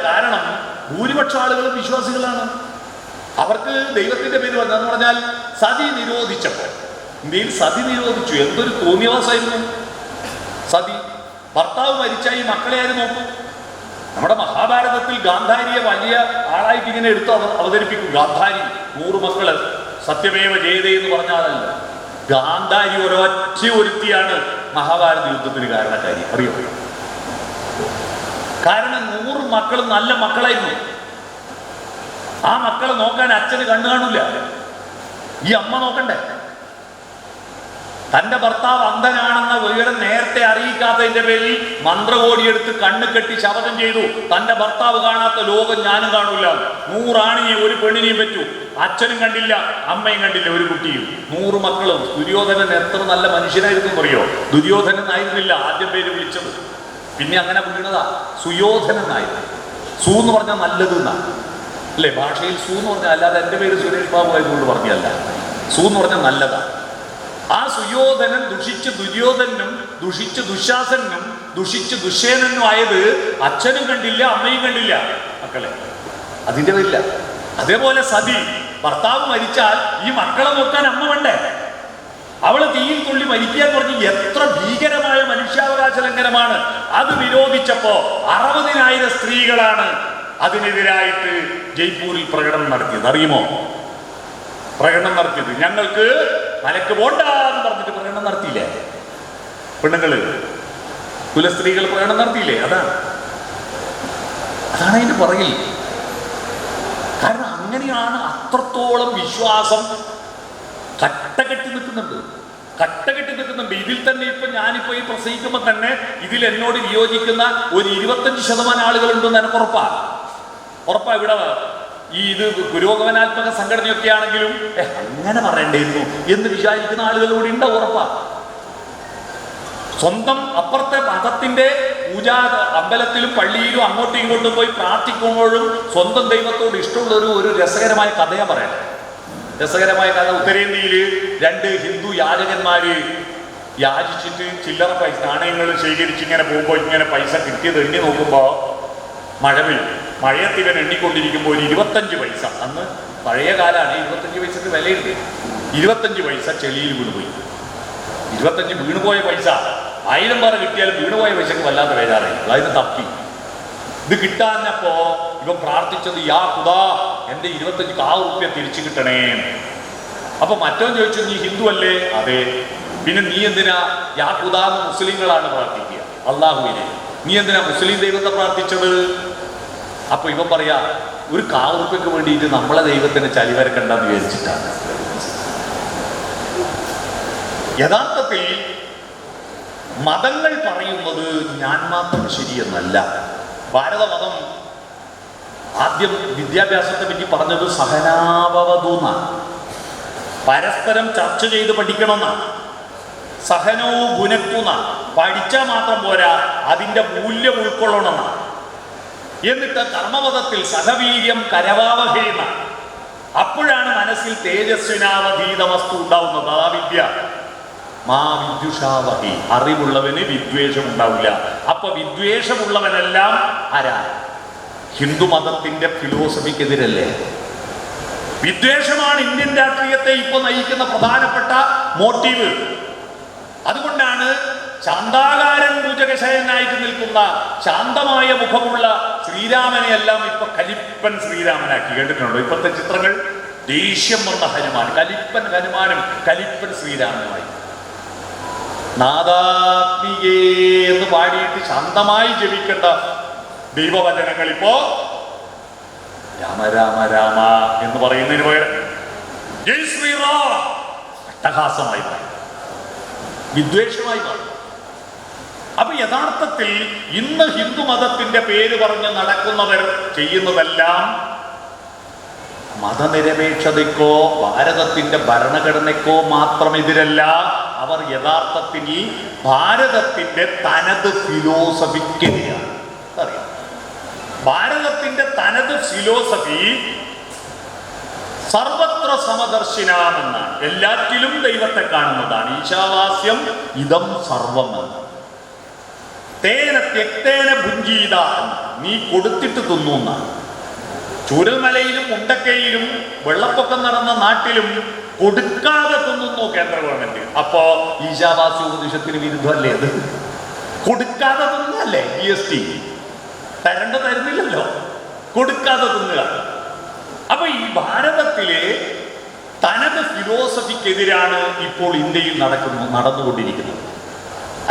കാരണം ഭൂരിപക്ഷം ആളുകളും വിശ്വാസികളാണ്. അവർക്ക് ദൈവത്തിന്റെ പേര് എന്ന് പറഞ്ഞാൽ സതി നിരോധിച്ചപ്പോൾ ഇന്ത്യയിൽ സതി നിരോധിച്ചു. എന്തൊരു തോന്നിയവാസമായിരുന്നു സതി. ഭർത്താവ് മരിച്ചാൽ ഈ മക്കളെ ആര് നോക്കും? നമ്മുടെ മഹാഭാരതത്തിൽ ഗാന്ധാരിയെ വലിയ ആളായിട്ട് ഇങ്ങനെ എടുത്ത് അവതരിപ്പിക്കും. ഗാന്ധാരി 100 മക്കള് സത്യമേവ ജയതേ എന്ന് പറഞ്ഞാലല്ല, ഗാന്ധാരി ഒരൊറ്റ ഒരുത്തിയാണ് മഹാഭാരത യുദ്ധത്തിന് കാരണക്കാരി. അറിയോ? കാരണം 100 മക്കളും നല്ല മക്കളായിരുന്നു. ആ മക്കളെ നോക്കാൻ അച്ഛന് കണ്ണു കാണില്ല, ഈ അമ്മ നോക്കണ്ടേ? തന്റെ ഭർത്താവ് അന്ധനാണെന്ന വിവരം നേരത്തെ അറിയിക്കാത്തതിന്റെ പേരിൽ മന്ത്രകോടിയെടുത്ത് കണ്ണ് കെട്ടി ശപഥം ചെയ്തു, തന്റെ ഭർത്താവ് കാണാത്ത ലോകം ഞാനും കാണൂല. 100 ആണിനെയും ഒരു പെണ്ണിനെയും പറ്റൂ. അച്ഛനും കണ്ടില്ല, അമ്മയും കണ്ടില്ല, ഒരു കുട്ടിയും. 100 മക്കളും. ദുര്യോധനൻ എത്ര നല്ല മനുഷ്യനായിരുന്നു അറിയോ? ദുര്യോധനൻ ആയിരുന്നില്ല ആദ്യം പേര് വിളിച്ചത്, പിന്നെ അങ്ങനെ വീണതാ സുയോധനനായിരുന്നു. സു എന്ന് പറഞ്ഞാൽ നല്ലത് എന്നാണ് അല്ലേ ഭാഷയിൽ. സു എന്ന് പറഞ്ഞാൽ അല്ലാതെ എൻ്റെ പേര് സുരേഷ് ബാബു ആയതുകൊണ്ട് പറഞ്ഞല്ല. സു എന്ന് പറഞ്ഞാൽ നല്ലതാ. ആ സുയോധനൻ ദുഷിച്ച് ദുര്യോധനും ദുഷിച്ച് ദുശാസനും ദുഷിച്ച് ദുശ്ശേനും ആയത് അച്ഛനും കണ്ടില്ല, അമ്മയും കണ്ടില്ല മക്കളെ. അതിൻ്റെ പേരില്ല. അതേപോലെ സതി, ഭർത്താവ് മരിച്ചാൽ ഈ മക്കളെ നോക്കാൻ അമ്മ വേണ്ടേ? അവള് തീയിൽ തുള്ളി മരിക്കുക എന്ന് പറഞ്ഞ് എത്ര ഭീകരമായ മനുഷ്യാവകാശ ലംഘനമാണ്. അത് വിരോധിച്ചപ്പോ 60,000 സ്ത്രീകളാണ് അതിനെതിരായിട്ട് ജയ്പൂരിൽ പ്രകടനം നടത്തിയത്. അറിയുമോ? പ്രകടനം നടത്തിയത് ഞങ്ങൾക്ക് മലക്ക് പോണ്ട എന്ന് പറഞ്ഞിട്ട് പ്രകടനം നടത്തിയില്ലേ? പെണ്ണുങ്ങള് കുലസ്ത്രീകൾ പ്രകടനം നടത്തിയില്ലേ? അതാണ് അതിന്റെ പുറകിൽ. കാരണം അങ്ങനെയാണ്. അത്രത്തോളം വിശ്വാസം കട്ടകെട്ടി നിൽക്കുന്നുണ്ട്. ഇതിൽ തന്നെ ഞാനിപ്പോ ഈ പ്രസംഗിക്കുമ്പോൾ തന്നെ ഇതിൽ എന്നോട് വിയോജിക്കുന്ന ഒരു 25% ആളുകളുണ്ടെന്ന് എനിക്ക് ഉറപ്പാ. ഇവിടെ ഇത് പുരോഗമനാത്മക സംഘടനയൊക്കെ ആണെങ്കിലും അങ്ങനെ പറയേണ്ടിയിരുന്നു എന്ന് വിചാരിക്കുന്ന ആളുകൾ കൂടി ഉണ്ടാവും, ഉറപ്പാ. സ്വന്തം അപ്പുറത്തെ മതത്തിന്റെ പൂജാ അമ്പലത്തിലും പള്ളിയിലും അങ്ങോട്ടും ഇങ്ങോട്ടും പോയി പ്രാർത്ഥിക്കുമ്പോഴും സ്വന്തം ദൈവത്തോട് ഇഷ്ടമുള്ള ഒരു രസകരമായ കഥയാ പറയാം. രസകരമായ കഥ. ഉത്തരേന്ത്യയില് 2 ഹിന്ദു യാചകന്മാര് യാചിച്ചിട്ട് ചില്ലറ പൈസ നാണയങ്ങൾ ശേഖരിച്ച് ഇങ്ങനെ പോകുമ്പോൾ ഇങ്ങനെ പൈസ കിട്ടിയത് എണ്ണി നോക്കുമ്പോൾ മഴ പെയ്യും. മഴയത്ത് ഇവൻ എണ്ണിക്കൊണ്ടിരിക്കുമ്പോൾ ഒരു 25 പൈസ, അന്ന് പഴയ കാലാണ്, 25 പൈസക്ക് വിലയുണ്ട്. 25 പൈസ ചെളിയിൽ വീണുപോയി. 25 വീണുപോയ പൈസ 1000 പറ കിട്ടിയാലും വീണുപോയ പൈസക്ക് വല്ലാത്ത വേജാറായി. അതായത് തപ്പി. ഇത് കിട്ടാഞ്ഞപ്പോ ഇവൻ പ്രാർത്ഥിച്ചത് യാ ഖുദാ എൻ്റെ 25 റുപ്യ തിരിച്ചു കിട്ടണേ. അപ്പൊ മറ്റവൻ ചോദിച്ചു, നീ ഹിന്ദു അല്ലേ? അതെ. പിന്നെ നീ എന്തിനാ യാ ഖുദാ എന്ന് മുസ്ലിങ്ങളാണ് പ്രാർത്ഥിക്കുക, അള്ളാഹുവിനെ. നീ എന്തിനാ മുസ്ലിം ദൈവത്തെ പ്രാർത്ഥിച്ചത്? അപ്പൊ ഇവൻ പറയാ, ഒരു 1 റുപ്യക്ക് വേണ്ടിയിട്ട് നമ്മളെ ദൈവത്തിന് ചലിവരക്കണ്ടെന്ന് വിചാരിച്ചിട്ടാണ്. യഥാർത്ഥത്തിൽ മതങ്ങൾ പറയുന്നത് ഞാൻ മാത്രം ശരിയെന്നല്ല. ഭാരതമതം ആദ്യം വിദ്യാഭ്യാസത്തെ പറ്റി പറഞ്ഞത് സഹനാവവതൂന്നാണ്. പരസ്പരം ചർച്ച ചെയ്ത് പഠിക്കണമെന്നാണ്. സഹനവും ഗുണക്കുന്നാണ്. പഠിച്ചാൽ മാത്രം പോരാ, അതിൻ്റെ മൂല്യം ഉൾക്കൊള്ളണമെന്നാണ്. എന്നിട്ട് കർമ്മപദത്തിൽ സഹവീര്യം കരവാവഹേന. അപ്പോഴാണ് മനസ്സിൽ തേജസ്വിനാവധീത വസ്തു ഉണ്ടാവുന്നത്. ആ വിദ്യ മാ വിദ്യുഷാവഹി. അറിവുള്ളവന് വിദ്വേഷം ഉണ്ടാവില്ല. അപ്പൊ വിദ്വേഷമുള്ളവനെല്ലാം ആരാ? ഹിന്ദുമതത്തിന്റെ ഫിലോസഫിക്കെതിരല്ലേ? വിദ്വേഷമാണ് ഇന്ത്യൻ രാഷ്ട്രീയത്തെ ഇപ്പൊ നയിക്കുന്ന പ്രധാനപ്പെട്ട മോട്ടീവ്. അതുകൊണ്ടാണ് ശാന്താകാരൻ ഭുജകശയനായിട്ട് നിൽക്കുന്ന ശാന്തമായ മുഖമുള്ള ശ്രീരാമനെ എല്ലാം ഇപ്പൊ കലിപ്പൻ ശ്രീരാമനാക്കി. കേട്ടിട്ടുണ്ടോ ഇപ്പോഴത്തെ ചിത്രങ്ങൾ? ദേഷ്യം വന്ന ഹനുമാൻ, കലിപ്പൻ ഹനുമാനും കലിപ്പൻ ശ്രീരാമനുമായി. നാദാത്മികേ എന്ന് പാടിയിട്ട് ശാന്തമായി ജപിക്കേണ്ട ദൈവവചനങ്ങൾ ഇപ്പോ രാമ രാമ രാമ എന്ന് പറയുന്നതിന് പകരം ജയ് ശ്രീറാം അട്ടഹാസമായി പറയും, വിദ്വേഷമായി പറയും. അപ്പൊ യഥാർത്ഥത്തിൽ ഇന്ന് ഹിന്ദു മതത്തിന്റെ പേര് പറഞ്ഞ് നടക്കുന്നവർ ചെയ്യുന്നതെല്ലാം മതനിരപേക്ഷതയ്ക്കോ ഭാരതത്തിന്റെ ഭരണഘടനയ്ക്കോ മാത്രം എതിരല്ല. അവർ യഥാർത്ഥത്തിൽ ഭാരതത്തിന്റെ തനത് ഫിലോസഫിക്കെതിരാണ്. അറിയാം, ഭാരതത്തിന്റെ തനത് ഫിലോസഫി സർവത്ര സമദർശിനാമെന്നാണ്. എല്ലാറ്റിലും ദൈവത്തെ കാണുന്നതാണ്. ഈശാവാസ്യം ഇതം സർവം എന്ന്. തേന ത്യക്തേന ഭുഞ്ചീത, നീ കൊടുത്തിട്ട് തിന്നു എന്നാണ്. ചൂരൽമലയിലും മുണ്ടക്കയിലും വെള്ളപ്പൊക്കം നടന്ന നാട്ടിലും കൊടുക്കാതെ തിന്നുന്നു കേന്ദ്ര ഗവൺമെന്റ്. അപ്പോ ഈശാവാസ്യ ഉപദേശത്തിന് വിരുദ്ധമല്ലേ അത്? കൊടുക്കാതെ തിന്നല്ലേ GST? തരുന്നില്ലല്ലോ, കൊടുക്കാതെ തിന്നുക. അപ്പൊ ഈ ഭാരതത്തിലെ തനത് ഫിലോസഫിക്കെതിരാണ് ഇപ്പോൾ ഇന്ത്യയിൽ നടന്നുകൊണ്ടിരിക്കുന്നത്.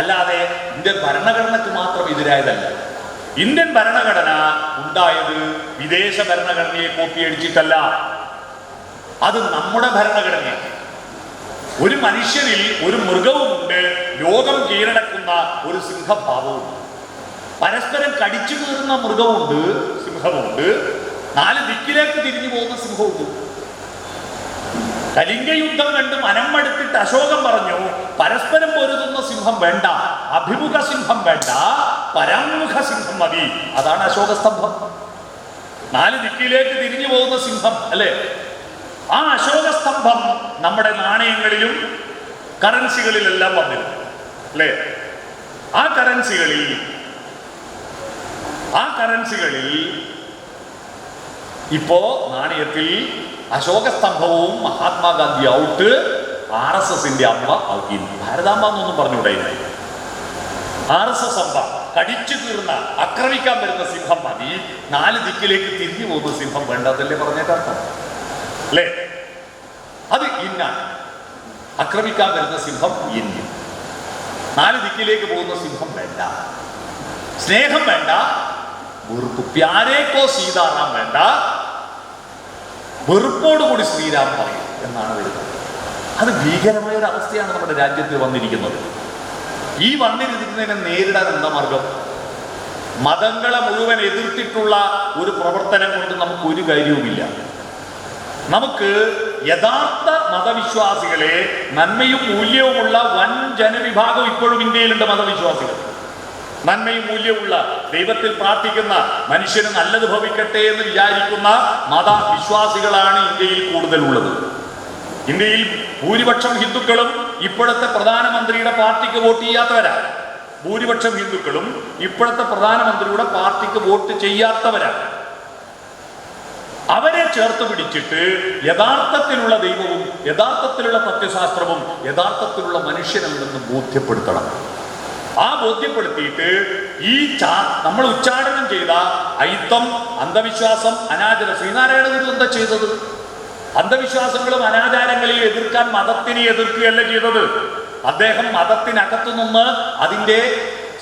അല്ലാതെ ഇന്ത്യൻ ഭരണഘടനയ്ക്ക് മാത്രം എതിരായതല്ല. ഇന്ത്യൻ ഭരണഘടന ഉണ്ടായത് വിദേശ ഭരണഘടനയെ കോപ്പിയടിച്ചിട്ടല്ല, അത് നമ്മുടെ ഭരണഘടനയാണ്. ഒരു മനുഷ്യനിൽ ഒരു മൃഗവുമുണ്ട്, ലോകം കീഴടക്കുന്ന ഒരു സിംഹഭാവവുമുണ്ട്. പരസ്പരം കടിച്ചു കീറുന്ന മൃഗമുണ്ട്, സിംഹമുണ്ട്. 4 ദിക്കിലേക്ക് തിരിഞ്ഞു പോകുന്ന സിംഹമുണ്ട്. കലിംഗ യുദ്ധം കണ്ട് മനംമടുത്തിട്ട് അശോകൻ പറഞ്ഞു, പരസ്പരം പൊരുതുന്ന സിംഹം വേണ്ട, അഭിമുഖ സിംഹം വേണ്ട, പരാമുഖ സിംഹം മതി. അതാണ് അശോകസ്തംഭം. 4 ദിക്കിലേക്ക് തിരിഞ്ഞു പോകുന്ന സിംഹം അല്ലേ? ആ അശോകസ്തംഭം നമ്മുടെ നാണയങ്ങളിലും കറൻസികളിലെല്ലാം വന്നിരുന്നു അല്ലേ? ആ കറൻസികളിൽ ഇപ്പോ നാണയത്തിൽ അശോകസ്തംഭവും മഹാത്മാഗാന്ധി ഔട്ട്, RSSന്റെ അമ്മ ഔട്ട്. ഭാരതാംബ എന്നൊന്നും പറഞ്ഞുകൂടെ? RSS അമ്മ കടിച്ചു കീറുന്ന ആക്രമിക്കാൻ വരുന്ന സിംഹം മതി, 4 ദിക്കിലേക്ക് തിരിഞ്ഞു പോകുന്ന സിംഹം വേണ്ടതല്ലേ പറഞ്ഞേക്കർത്ഥം അല്ലേ? അത് ഇന്നാണ്. ആക്രമിക്കാൻ വരുന്ന സിംഹം ഇന്ത്യ, 4 ദിക്കിലേക്ക് പോകുന്ന സിംഹം വേണ്ട. സ്നേഹം വേണ്ട, വെറുപ്പ്. പ്യാരേക്കോ സീതാറാം വേണ്ട, വെറുപ്പോടുകൂടി ശ്രീരാം പറയും എന്നാണ് വരുന്നത്. അത് ഭീകരമായ ഒരു അവസ്ഥയാണ് നമ്മുടെ രാജ്യത്ത് വന്നിരിക്കുന്നത്. ഈ വന്നിരിക്കുന്നതിനെ നേരിടാൻ എന്താ മാർഗം? മതങ്ങളെ മുഴുവൻ എതിർത്തിട്ടുള്ള ഒരു പ്രവർത്തനം കൊണ്ട് നമുക്ക് ഒരു കാര്യവുമില്ല. നമുക്ക് യഥാർത്ഥ മതവിശ്വാസികളെ, നന്മയും മൂല്യവുമുള്ള വൻ ജനവിഭാഗം ഇപ്പോഴും ഇന്ത്യയിലുണ്ട്. മതവിശ്വാസികൾ, നന്മയും മൂല്യമുള്ള, ദൈവത്തിൽ പ്രാർത്ഥിക്കുന്ന, മനുഷ്യന് നല്ലത് ഭവിക്കട്ടെ എന്ന് വിചാരിക്കുന്ന മതവിശ്വാസികളാണ് ഇന്ത്യയിൽ കൂടുതലുള്ളത്. ഇന്ത്യയിൽ ഭൂരിപക്ഷം ഹിന്ദുക്കളും ഇപ്പോഴത്തെ പ്രധാനമന്ത്രിയുടെ പാർട്ടിക്ക് വോട്ട് ചെയ്യാത്തവരാണ്. ഭൂരിപക്ഷം ഹിന്ദുക്കളും ഇപ്പോഴത്തെ പ്രധാനമന്ത്രിയുടെ പാർട്ടിക്ക് വോട്ട് ചെയ്യാത്തവരാണ്. അവരെ ചേർത്ത് പിടിച്ചിട്ട് യഥാർത്ഥത്തിലുള്ള ദൈവവും യഥാർത്ഥത്തിലുള്ള തത്വശാസ്ത്രവും യഥാർത്ഥത്തിലുള്ള മനുഷ്യനെന്തെന്ന് ബോധ്യപ്പെടുത്തണം. ആ ബോധ്യപ്പെടുത്തിയിട്ട് ഈ നമ്മൾ ഉച്ചാടനം ചെയ്ത അയിത്തം, അന്ധവിശ്വാസം, അനാചാരം, ശ്രീനാരായണ ഗുരു എന്താ ചെയ്തത്? അന്ധവിശ്വാസങ്ങളും അനാചാരങ്ങളെയും എതിർക്കാൻ മതത്തിനെ എതിർക്കുകയല്ല ചെയ്തത്. അദ്ദേഹം മതത്തിനകത്തു നിന്ന് അതിൻ്റെ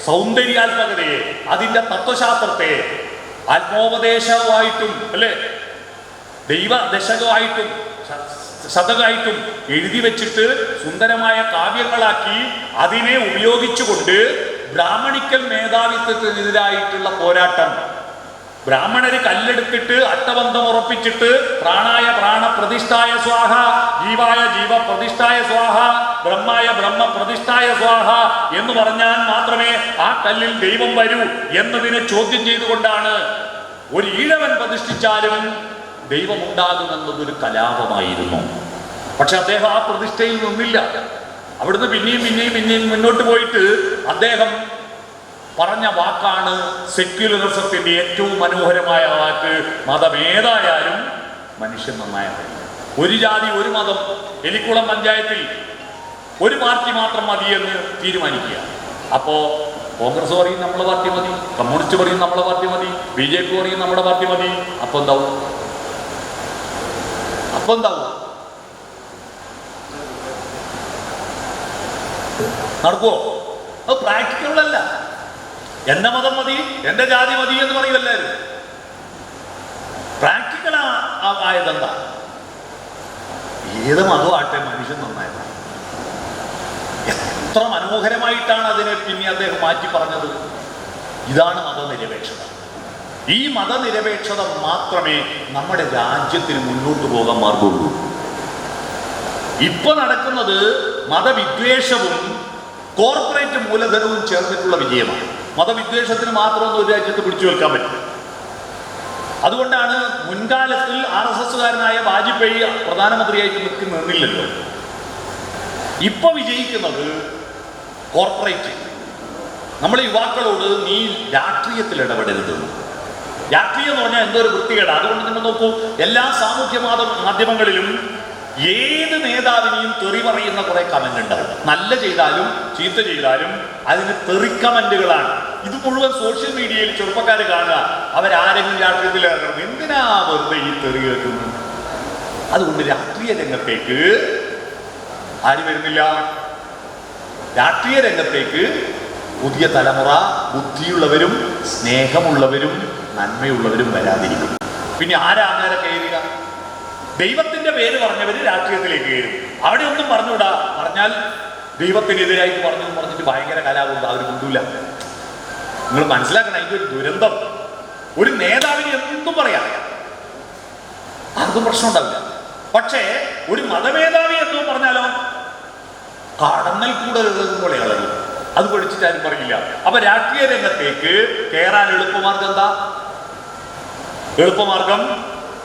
സൗന്ദര്യാത്മകതയെ, അതിൻ്റെ തത്വശാസ്ത്രത്തെ ആത്മോപദേശമായിട്ടും അല്ലേ, ദൈവദശകമായിട്ടും ശതകമായിട്ടും എഴുതി വെച്ചിട്ട് സുന്ദരമായ കാവ്യങ്ങളാക്കി അതിനെ ഉപയോഗിച്ചുകൊണ്ട് ബ്രാഹ്മണിക്കൽ മേധാവിത്വത്തിനെതിരായിട്ടുള്ള പോരാട്ടം, ബ്രാഹ്മണര് കല്ലെടുത്തിട്ട് അട്ടബന്ധം ഉറപ്പിച്ചിട്ട് പ്രാണായ പ്രാണ പ്രതിഷ്ഠായ സ്വാഹ, ജീവായ ജീവ പ്രതിഷ്ഠായ സ്വാഹ, ബ്രഹ്മായ ബ്രഹ്മ പ്രതിഷ്ഠായ സ്വാഹ എന്ന് പറഞ്ഞാൽ മാത്രമേ ആ കല്ലിൽ ദൈവം വരൂ എന്നതിനെ ചോദ്യം ചെയ്തുകൊണ്ടാണ് ഒരു ഈഴവൻ പ്രതിഷ്ഠിച്ചാലും ദൈവമുണ്ടാകുമെന്നതൊരു കലാപമായിരുന്നു. പക്ഷെ അദ്ദേഹം ആ പ്രതിഷ്ഠയിൽ നിന്നില്ല. അവിടുന്ന് പിന്നെയും മുന്നോട്ട് പോയിട്ട് അദ്ദേഹം പറഞ്ഞ വാക്കാണ് സെക്യുലറിസത്തിന്റെ ഏറ്റവും മനോഹരമായ വാക്ക്. മതമേതായാലും മനുഷ്യൻ നന്നായ കഴിയും. ഒരു ജാതി ഒരു മതം, എലിക്കുളം പഞ്ചായത്തിൽ ഒരു പാർട്ടി മാത്രം മതിയെന്ന് തീരുമാനിക്കുക. അപ്പോ കോൺഗ്രസ് പറയും നമ്മളെ പാർട്ടി മതി, കമ്മ്യൂണിസ്റ്റ് പറയും നമ്മളെ പാർട്ടി മതി, BJP പറയും നമ്മുടെ പാർട്ടി മതി. അപ്പൊ എന്താവും? നടക്കുവോ? അത് പ്രാക്ടിക്കലല്ല. എന്റെ മതം മതി, എന്റെ ജാതി മതി എന്ന് പറയും എല്ലാവരും. പ്രാക്ടിക്കൽ ആയതെന്താ? ഏത് മതമാട്ടെ മനുഷ്യൻ നന്നായതാണ്. എത്ര മനോഹരമായിട്ടാണ് അതിനെ പിന്നെ അദ്ദേഹം മാറ്റി പറഞ്ഞത്. ഇതാണ് മതനിരപേക്ഷത. ഈ മതനിരപേക്ഷത മാത്രമേ നമ്മുടെ രാജ്യത്തിന് മുന്നോട്ട് പോകാൻ മാർഗമുള്ളൂ. ഇപ്പൊ നടക്കുന്നത് മതവിദ്വേഷവും കോർപ്പറേറ്റ് മൂലധനവും ചേർന്നിട്ടുള്ള വിജയമാണ്. മതവിദ്വേഷത്തിന് മാത്രമൊന്നും ഒരു രാജ്യത്ത് പിടിച്ചു വെക്കാൻ പറ്റില്ല. അതുകൊണ്ടാണ് മുൻകാലത്തിൽ RSSകാരനായ വാജ്പേയി പ്രധാനമന്ത്രിയായിട്ട് നിന്നില്ലല്ലോ. ഇപ്പൊ വിജയിക്കുന്നത് കോർപ്പറേറ്റ്. നമ്മൾ യുവാക്കളോട് നീ രാഷ്ട്രീയത്തിൽ ഇടപെടരുത്. രാഷ്ട്രീയം എന്ന് പറഞ്ഞാൽ എന്തോ ഒരു വൃത്തികേട്. അതുകൊണ്ട് നിങ്ങൾ നോക്കൂ, എല്ലാ സാമൂഹ്യ മാധ്യമങ്ങളിലും ഏത് നേതാവിനെയും തെറി പറയുന്ന കുറെ കമന്റ് ഉണ്ടാവും. നല്ല ചെയ്താലും ചീത്ത ചെയ്താലും അതിന് തെറി കമന്റുകളാണ്. ഇത് മുഴുവൻ സോഷ്യൽ മീഡിയയിൽ ചെറുപ്പക്കാർ കാണുക. അവരാരെങ്കിലും രാഷ്ട്രീയത്തിൽ ഇറങ്ങണം. എന്തിനാ വെറുതെ ഈ തെറി കേൾക്കുന്നത്? അതുകൊണ്ട് രാഷ്ട്രീയ രംഗത്തേക്ക് ആര് വരുന്നില്ല? രാഷ്ട്രീയ രംഗത്തേക്ക് പുതിയ തലമുറ ബുദ്ധിയുള്ളവരും സ്നേഹമുള്ളവരും നന്മയുള്ളവരും വരാതിരിക്കും. പിന്നെ ആരാ അങ്ങനെ കയറുക? ദൈവത്തിന്റെ പേര് പറഞ്ഞവര് രാഷ്ട്രീയത്തിലേക്ക് കയറും. അവിടെ ഒന്നും പറഞ്ഞുകൂടാ. പറഞ്ഞാൽ ദൈവത്തിനെതിരായിട്ട് പറഞ്ഞിട്ട് ഭയങ്കര കലാപമുണ്ട്. അവർ കൊണ്ടൂല. നിങ്ങൾ മനസ്സിലാക്കണം, അതിന്റെ ഒരു ദുരന്തം. ഒരു നേതാവിന് എന്തും പറയാം, ആർക്കും പ്രശ്നം ഉണ്ടാവില്ല. പക്ഷേ ഒരു മതമേധാവി എന്തോ പറഞ്ഞാലോ കടന്നൽ കൂടെ പോലെ കളയും. അത് പഠിച്ചിട്ട് ആരും പറയില്ല. അപ്പൊ രാഷ്ട്രീയ രംഗത്തേക്ക് കയറാൻ എളുപ്പമാർഗം എന്താ? എളുപ്പമാർഗം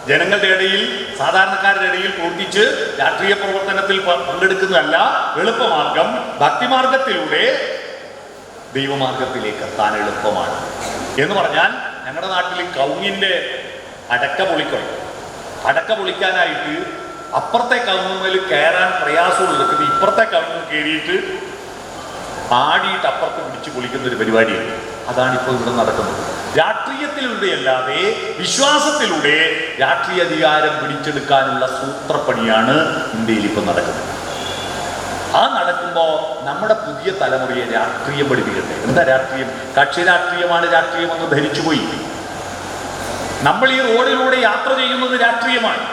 ജനങ്ങളുടെ ഇടയിൽ, സാധാരണക്കാരുടെ ഇടയിൽ പ്രവർത്തിച്ച് രാഷ്ട്രീയ പ്രവർത്തനത്തിൽ പങ്കെടുക്കുന്നതല്ല. എളുപ്പമാർഗം ഭക്തിമാർഗത്തിലൂടെ ദൈവമാർഗത്തിലേക്ക് എത്താൻ എളുപ്പമാണ്. എന്ന് പറഞ്ഞാൽ ഞങ്ങളുടെ നാട്ടിൽ കവുങ്ങിന്റെ അടക്ക പൊളിക്കാനായിട്ട് അപ്പുറത്തെ കവുങ്ങിൽ കയറാൻ പ്രയാസമുള്ളത് ഇപ്പുറത്തെ കവുങ്ങ് കയറിയിട്ട് ആടിയിട്ട് അപ്പുറത്ത് പിടിച്ച് പൊളിക്കുന്ന ഒരു പരിപാടിയാണ്. അതാണിപ്പോൾ ഇവിടെ നടക്കുന്നത്. രാഷ്ട്രീയത്തിലൂടെ അല്ലാതെ വിശ്വാസത്തിലൂടെ രാഷ്ട്രീയ അധികാരം പിടിച്ചെടുക്കാനുള്ള സൂത്രപ്പണിയാണ് ഇന്ത്യയിൽ ഇപ്പം നടക്കുന്നത്. ആ നടക്കുമ്പോൾ നമ്മുടെ പുതിയ തലമുറയെ രാഷ്ട്രീയം പഠിപ്പിക്കട്ടെ. എന്താ രാഷ്ട്രീയം? കക്ഷി രാഷ്ട്രീയമാണ് രാഷ്ട്രീയമെന്ന് ധരിച്ചുപോയി. നമ്മൾ ഈ റോഡിലൂടെ യാത്ര ചെയ്യുന്നത് രാഷ്ട്രീയമാണ്.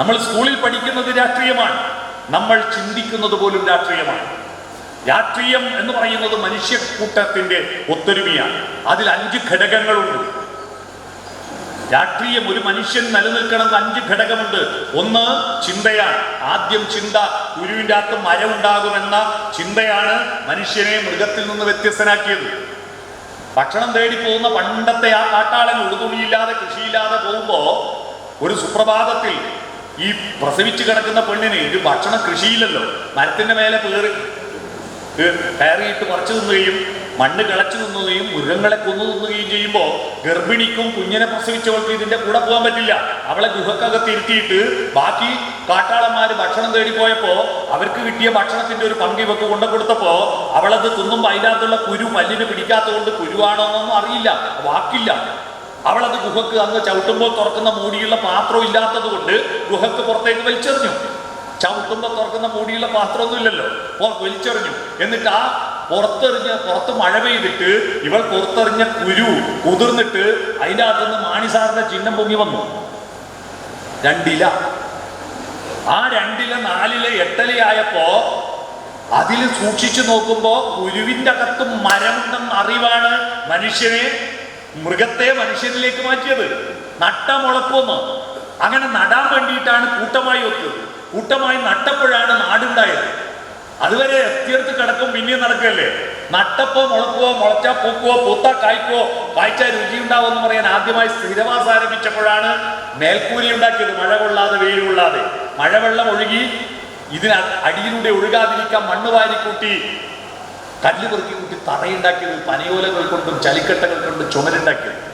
നമ്മൾ സ്കൂളിൽ പഠിക്കുന്നത് രാഷ്ട്രീയമാണ്. നമ്മൾ ചിന്തിക്കുന്നത് പോലും രാഷ്ട്രീയമാണ്. രാഷ്ട്രീയം എന്ന് പറയുന്നത് മനുഷ്യക്കൂട്ടത്തിന്റെ ഒത്തൊരുമയാണ്. അതിൽ 5 ഘടകങ്ങളുണ്ട്. രാഷ്ട്രീയം, ഒരു മനുഷ്യൻ നിലനിൽക്കണം 5 ഘടകമുണ്ട്. ഒന്ന് ചിന്തയാണ്. ആദ്യം ചിന്ത. കുരുവിൻ്റെ അകത്ത് മരം ഉണ്ടാകുമെന്ന ചിന്തയാണ് മനുഷ്യനെ മൃഗത്തിൽ നിന്ന് വ്യത്യസ്തനാക്കിയത്. ഭക്ഷണം തേടി പോകുന്ന പണ്ടത്തെ ആ കാട്ടാളൻ ഉടുതുണിയില്ലാതെ കൃഷിയില്ലാതെ പോകുമ്പോ ഒരു സുപ്രഭാതത്തിൽ ഈ പ്രസവിച്ച് കിടക്കുന്ന പെണ്ണിന് ഇത് ഭക്ഷണം കൃഷിയില്ലല്ലോ, മരത്തിന്റെ മേലെ കയറിയിട്ട് പറിച്ചു തിന്നുകയും മണ്ണ് കിളച്ചു തിന്നുകയും മൃഗങ്ങളെ കൊന്നു തിന്നുകയും ചെയ്യുമ്പോൾ ഗർഭിണിക്കും കുഞ്ഞിനെ പ്രസവിച്ചവൾക്ക് ഇതിന്റെ കൂടെ പോകാൻ പറ്റില്ല. അവളെ ഗുഹക്കകത്ത് ഇരുത്തിയിട്ട് ബാക്കി കാട്ടാളന്മാര് ഭക്ഷണം തേടി പോയപ്പോ അവർക്ക് കിട്ടിയ ഭക്ഷണത്തിന്റെ ഒരു പങ്ക് ഇവക്ക് കൊണ്ടു കൊടുത്തപ്പോ അവളത് തിന്നുമ്പോൾ അതിനകത്തുള്ള കുരു പല്ലിന് പിടിക്കാത്തതുകൊണ്ട് കുരുവാണോ എന്നൊന്നും അറിയില്ല, വാക്കില്ല. അവളത് ഗുഹക്ക് അന്ന് ചവിട്ടുമ്പോൾ തുറക്കുന്ന മൂടിയുള്ള പാത്രം ഇല്ലാത്തത് കൊണ്ട് ഗുഹക്ക് പുറത്തേക്ക് വലിച്ചെറിഞ്ഞു. ചവിട്ടുമ്പോൾ തുറക്കുന്ന മൂടിയുള്ള പാത്രമൊന്നും ഇല്ലല്ലോ, വലിച്ചെറിഞ്ഞു. എന്നിട്ട് ആ പുറത്ത് മഴ പെയ്തിട്ട് ഇവൾ പുറത്തെറിഞ്ഞ കുരു കുതിർന്നിട്ട് അതിൻ്റെ അകത്തുനിന്ന് മാണിസാറിന്റെ ചിഹ്നം പൊങ്ങി വന്നു. 2 ഇല. ആ 2 ഇല 4 ഇല 8 ഇലയായപ്പോ അതിൽ സൂക്ഷിച്ചു നോക്കുമ്പോ കുരുവിന്റെ അകത്ത് മരമുണ്ടെന്ന അറിവാണ് മനുഷ്യനെ, മൃഗത്തെ മനുഷ്യനിലേക്ക് മാറ്റിയത്. നട്ട മുളക്കൊന്ന് അങ്ങനെ നടാൻ വേണ്ടിയിട്ടാണ് കൂട്ടമായി ഒത്തത്. കൂട്ടമായി നട്ടപ്പോഴാണ് നാടുണ്ടായത്. അതുവരെ എത്തിയെടുത്ത് കിടക്കും പിന്നെയും നടക്കല്ലേ. നട്ടപ്പോ മുളക്കുവോ, മുളച്ചാ പൂക്കുവോ, പൂത്താ കായ്ക്കോ, കായ്ച്ചാൽ രുചിയുണ്ടാവും എന്ന് പറയാൻ ആദ്യമായി സ്ഥിരവാസം ആരംഭിച്ചപ്പോഴാണ് മേൽക്കൂരി ഉണ്ടാക്കിയത്. മഴ കൊള്ളാതെ വെയിൽ കൊള്ളാതെ മഴവെള്ളം ഒഴുകി ഇതിന് അടിയിലൂടെ ഒഴുകാതിരിക്കാൻ മണ്ണ് വാരിക്കൂട്ടി കല്ല് പെറുക്കി കൂട്ടി തറയുണ്ടാക്കിയത്. പനയോലകൾ കൊണ്ടും ചലിക്കട്ടകൾ കൊണ്ടും ചുമരുണ്ടാക്കിയത്.